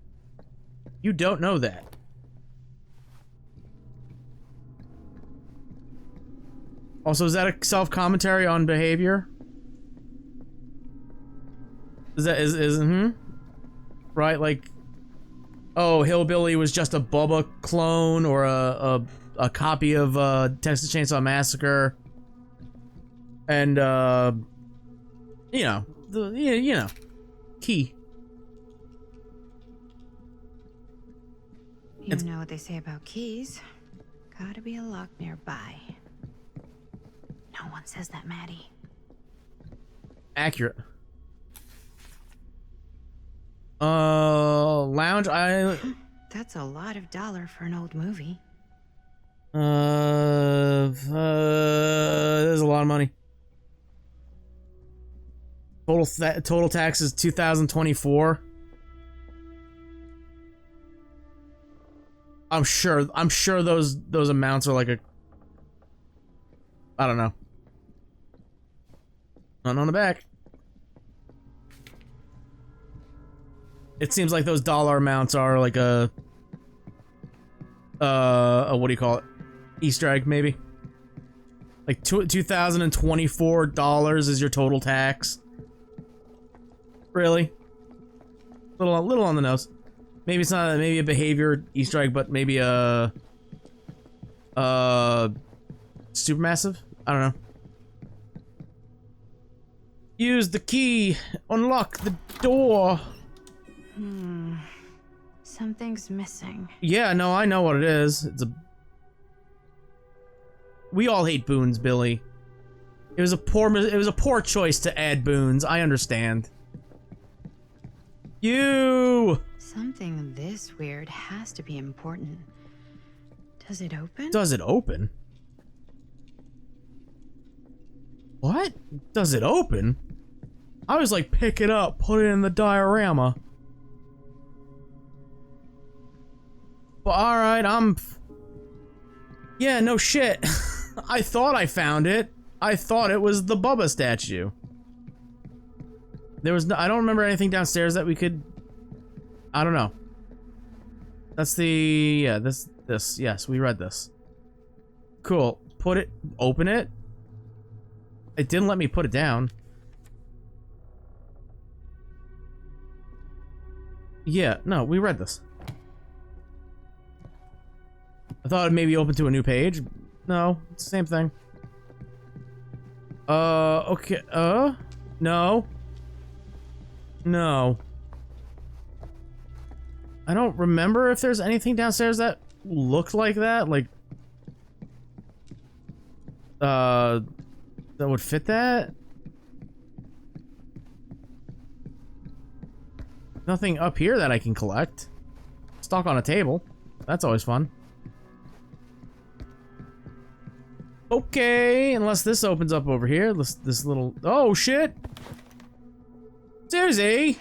B: You don't know that. Also, is that a self-commentary on behavior? Right, like, oh, Hillbilly was just a Bubba clone or a copy of Texas Chainsaw Massacre. And you know, key.
D: You know what they say about keys. Gotta be a lock nearby. No one says that, Maddie.
B: Accurate. Lounge,
D: That's a lot of dollar for an old movie.
B: There's a lot of money. Total tax is 2024. I'm sure those amounts are like a, I don't know. Nothing on the back. It seems like those dollar amounts are like a what do you call it? Easter egg, maybe. Like $2,024 is your total tax. Really? Little on the nose. Maybe it's not maybe a behavior Easter egg, but maybe a supermassive? I don't know. Use the key. Unlock the door.
D: Something's missing.
B: Yeah, no, I know what it is. It's a... We all hate boons, Billy. It was a poor choice to add boons. I understand. You!
D: Something this weird has to be important. Does it open?
B: Does it open? What? Does it open? I was like, pick it up, put it in the diorama. But alright, yeah, no shit. I thought I found it. I thought it was the Bubba statue. There was no, I don't remember anything downstairs that we could... I don't know. That's the... yeah, this, yes, we read this. Cool. Open it. It didn't let me put it down. Yeah, no, we read this. I thought it may be open to a new page. No, it's the same thing. Okay, no. No. I don't remember if there's anything downstairs that looked like that, like... that would fit that? Nothing up here that I can collect. Stock on a table. That's always fun. Okay, unless this opens up over here. This little... Oh, shit! Susie!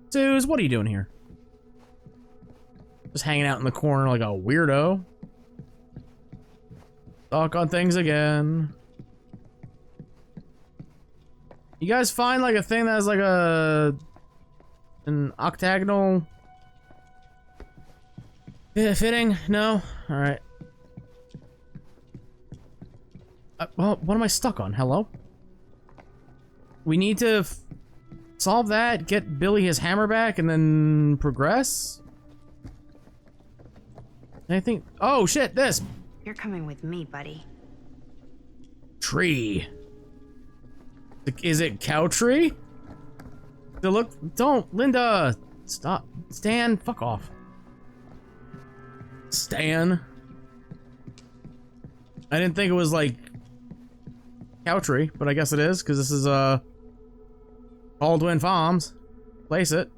B: Suze, what are you doing here? Just hanging out in the corner like a weirdo. Talk on things again. You guys find like a thing that has like an octagonal fitting? No? Alright. Well, what am I stuck on? Hello? We need to solve that, get Billy his hammer back, and then progress? Anything? Oh shit, this!
D: You're coming with me, buddy.
B: Tree. Is it cow tree? Don't, Linda! Stop. Stan, fuck off. Stan. I didn't think it was like cow tree, but I guess it is, because this is Baldwin Farms. Place it.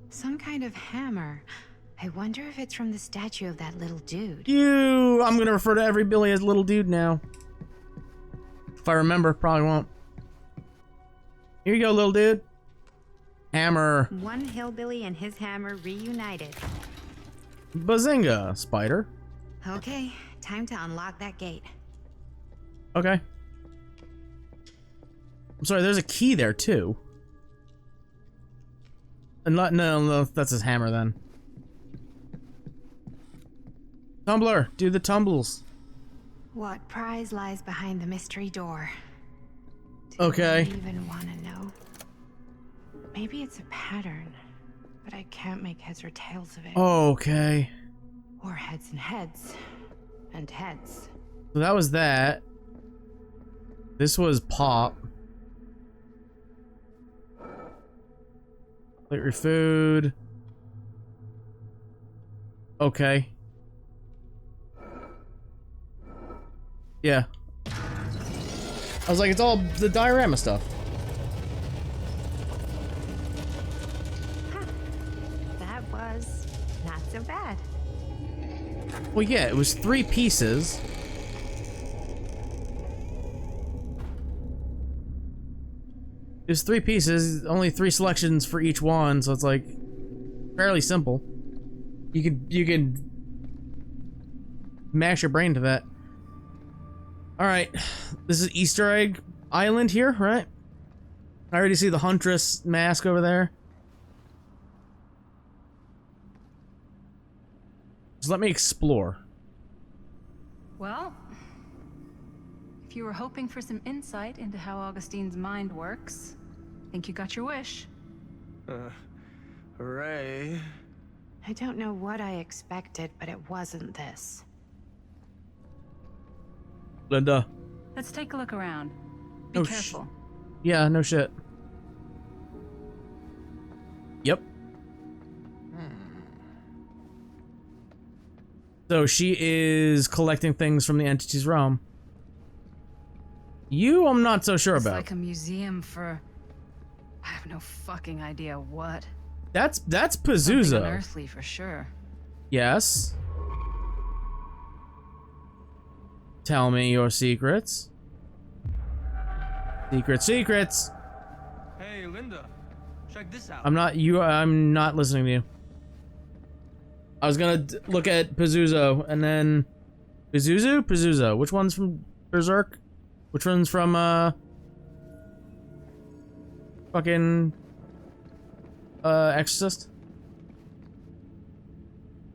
D: Some kind of hammer. I wonder if it's from the statue of that little dude.
B: I'm gonna refer to every Billy as little dude now. If I remember, probably won't. Here you go, little dude. Hammer.
D: One hillbilly and his hammer reunited.
B: Bazinga, spider.
D: Okay, time to unlock that gate.
B: Okay. I'm sorry, there's a key there too. And no, that's his hammer then. Tumbler, do the tumbles.
D: What prize lies behind the mystery door?
B: Okay.
D: I even want to know. Maybe it's a pattern, but I can't make heads or tails of it.
B: Okay.
D: Or heads and heads. And heads.
B: So that was that. This was pop. Plate your food. Okay. Yeah. I was like, it's all the diorama stuff.
D: That was not so bad.
B: Well, yeah, it was 3 pieces. It was 3 pieces, only 3 selections for each one, so it's like fairly simple. You could mash your brain to that. All right, this is Easter Egg Island here, right? I already see the Huntress mask over there. Just let me explore.
J: Well, if you were hoping for some insight into how Augustine's mind works, I think you got your wish.
E: Hooray.
D: I don't know what I expected, but it wasn't this.
B: Linda.
J: Let's take a look around. Be
B: Oh,
J: careful.
B: Yeah, no shit. Yep. So she is collecting things from the entity's realm. You, I'm not so sure
J: It's
B: about.
J: like a museum for... I have no fucking idea what.
B: That's
J: Something
B: Pazuzu.
J: unearthly for sure.
B: Yes. Tell me your secrets. Secrets.
E: Hey, Linda. Check this out.
B: I'm not listening to you. I was gonna look at Pazuzu and then Pazuzu. Which one's from Berserk? Which one's from fucking Exorcist?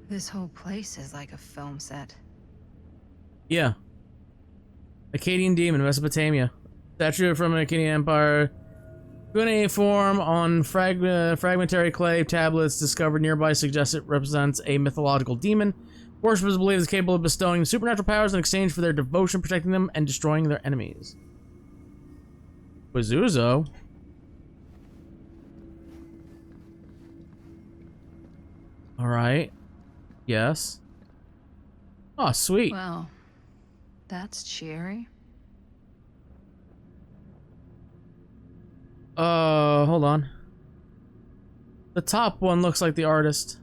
J: This whole place is like a film set.
B: Yeah. Akkadian demon, Mesopotamia. Statue from an Akkadian Empire. Cuneiform on fragmentary clay tablets discovered nearby suggests it represents a mythological demon. Worshippers believe it's capable of bestowing supernatural powers in exchange for their devotion, protecting them, and destroying their enemies. Wazuzo? Alright. Yes. Oh, sweet.
A: Wow. That's cheery.
B: Hold on. The top one looks like the artist.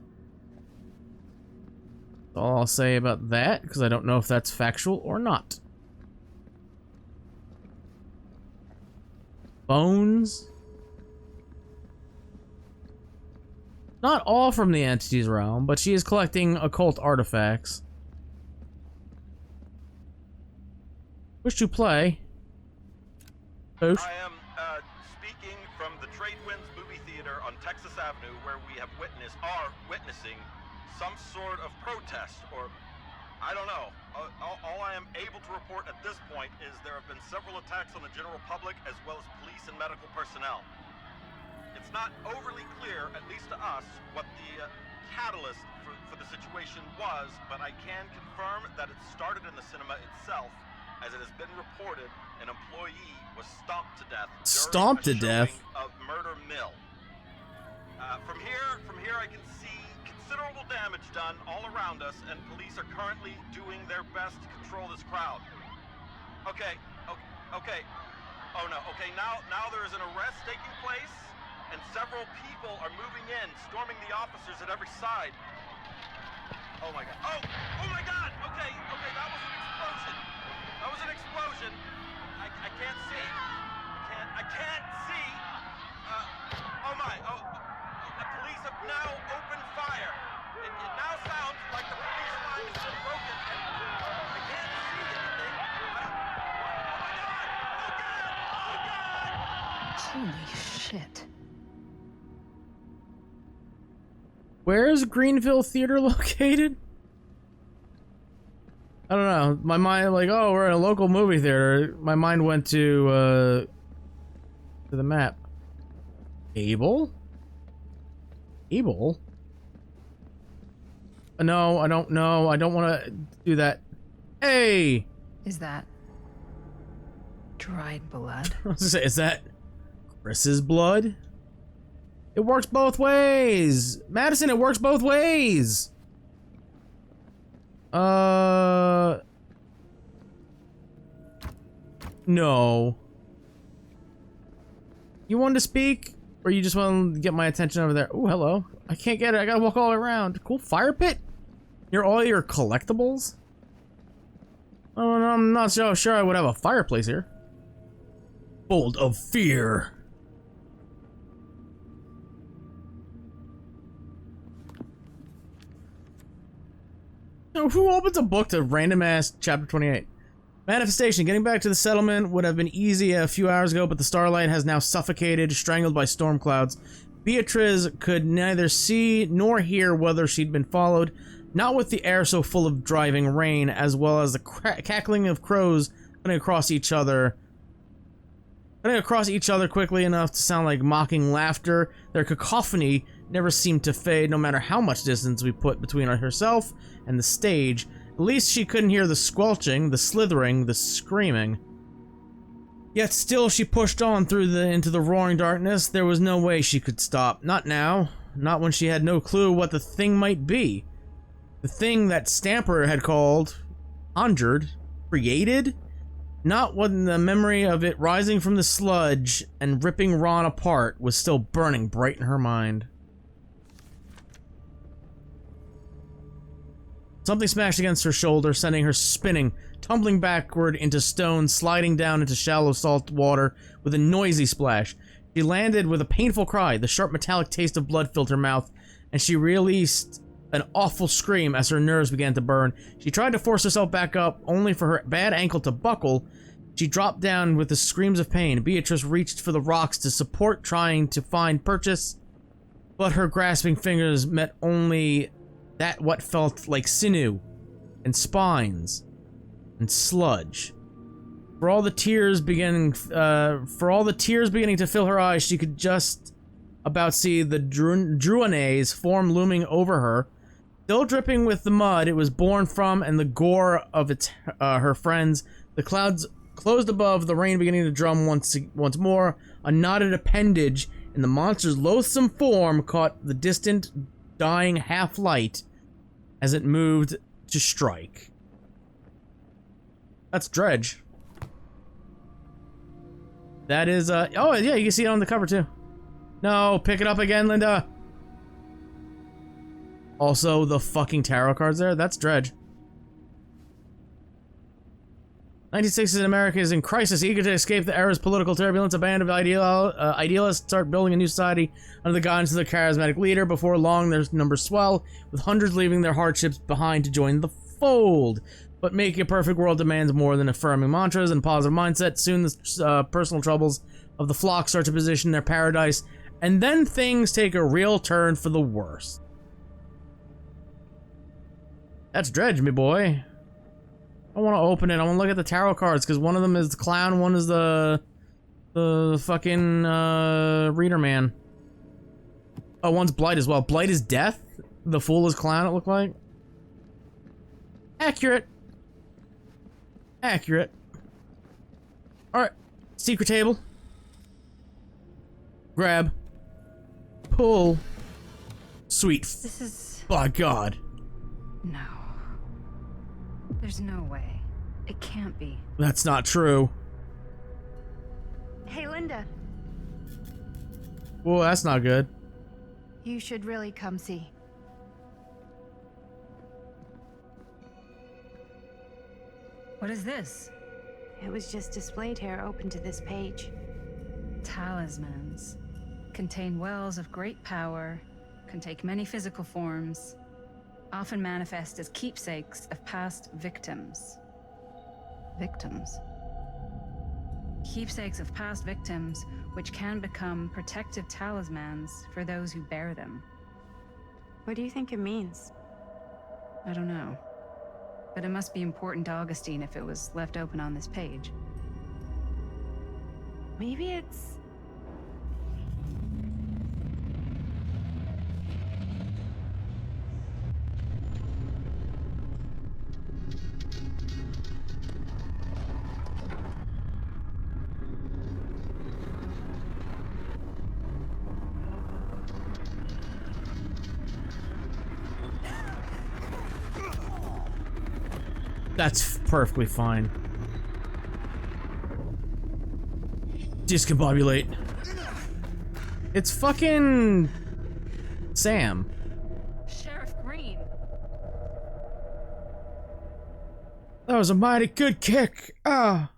B: That's all I'll say about that, because I don't know if that's factual or not. Bones. Not all from the entity's realm, but she is collecting occult artifacts. Wish to play. Oof.
N: I am speaking from the Tradewinds movie theater on Texas Avenue, where we are witnessing some sort of protest, or I don't know. All I am able to report at this point is there have been several attacks on the general public as well as police and medical personnel. It's not overly clear, at least to us, what the catalyst for the situation was, but I can confirm that it started in the cinema itself, as it has been reported an employee was stomped to death during a showing of Murder Mill. From here I can see considerable damage done all around us, and police are currently doing their best to control this crowd. Okay. Oh no, okay, now there is an arrest taking place, and several people are moving in, storming the officers at every side. Oh my god. Oh my god! Okay, that was an explosion. I can't see. I can't see. Oh my. The police have now opened fire. It now sounds like the police line has been broken, and I can't see anything. Oh my god!
A: Holy shit.
B: Where is Greenville Theater located? I don't know. My mind, like, oh, we're in a local movie theater. My mind went to the map. Able? No, I don't know. I don't want to do that. Hey!
A: Is that dried blood?
B: I was gonna say, is that Chris's blood? It works both ways! Madison, it works both ways! No. You wanted to speak? Or you just want to get my attention over there? Oh, hello. I can't get it. I gotta walk all around. Cool fire pit? You're all your collectibles? Oh, no, I'm not so sure I would have a fireplace here. Bolt of fear. Who opens a book to random ass chapter 28? Manifestation. Getting back to the settlement would have been easy a few hours ago, but the starlight has now suffocated, strangled by storm clouds. Beatrice could neither see nor hear whether she'd been followed, not with the air so full of driving rain, as well as the cackling of crows cutting across each other quickly enough to sound like mocking laughter. Their cacophony never seemed to fade, no matter how much distance we put between herself and the stage. At least she couldn't hear the squelching, the slithering, the screaming. Yet still she pushed on into the roaring darkness. There was no way she could stop. Not now. Not when she had no clue what the thing might be. The thing that Stamper had conjured, created? Not when the memory of it rising from the sludge and ripping Ron apart was still burning bright in her mind. Something smashed against her shoulder, sending her spinning, tumbling backward into stone, sliding down into shallow salt water with a noisy splash. She landed with a painful cry, the sharp metallic taste of blood filled her mouth, and she released an awful scream as her nerves began to burn. She tried to force herself back up, only for her bad ankle to buckle. She dropped down with the screams of pain. Beatrice reached for the rocks to support, trying to find purchase, but her grasping fingers met only what felt like sinew and spines and sludge. For all the tears beginning to fill her eyes, she could just about see the Druanese form looming over her. Still dripping with the mud it was born from and the gore of her friends, the clouds closed above, the rain beginning to drum once more. A knotted appendage in the monster's loathsome form caught the distant, dying half-light as it moved to strike. That's Dredge. That is, oh yeah, you can see it on the cover too. No, pick it up again, Linda. Also, the fucking tarot cards there, that's Dredge. 1960s America is in crisis, eager to escape the era's political turbulence. A band of idealists start building a new society under the guidance of their charismatic leader. Before long, their numbers swell, with hundreds leaving their hardships behind to join the fold. But making a perfect world demands more than affirming mantras and positive mindset. Soon the personal troubles of the flock start to position their paradise, and then things take a real turn for the worse. That's Dredge, me boy. I want to open it. I want to look at the tarot cards, because one of them is the clown, one is the fucking reader man. Oh, one's Blight as well. Blight is death? The Fool is clown, it looked like? Accurate. Accurate. Alright. Secret table. Grab. Pull. Sweet.
J: This is...
B: By God.
J: No. There's no way. It can't be.
B: That's not true.
L: Hey, Linda.
B: Whoa, that's not good.
L: You should really come see.
J: What is this?
L: It was just displayed here, open to this page.
J: Talismans. Contain wells of great power, can take many physical forms, often manifest as keepsakes of past victims. Victims? Keepsakes of past victims, which can become protective talismans for those who bear them.
L: What do you think it means?
J: I don't know. But it must be important to Augustine if it was left open on this page.
L: Maybe it's...
B: That's perfectly fine. Discombobulate. It's fucking... Sam.
J: Sheriff Green.
B: That was a mighty good kick. Ah.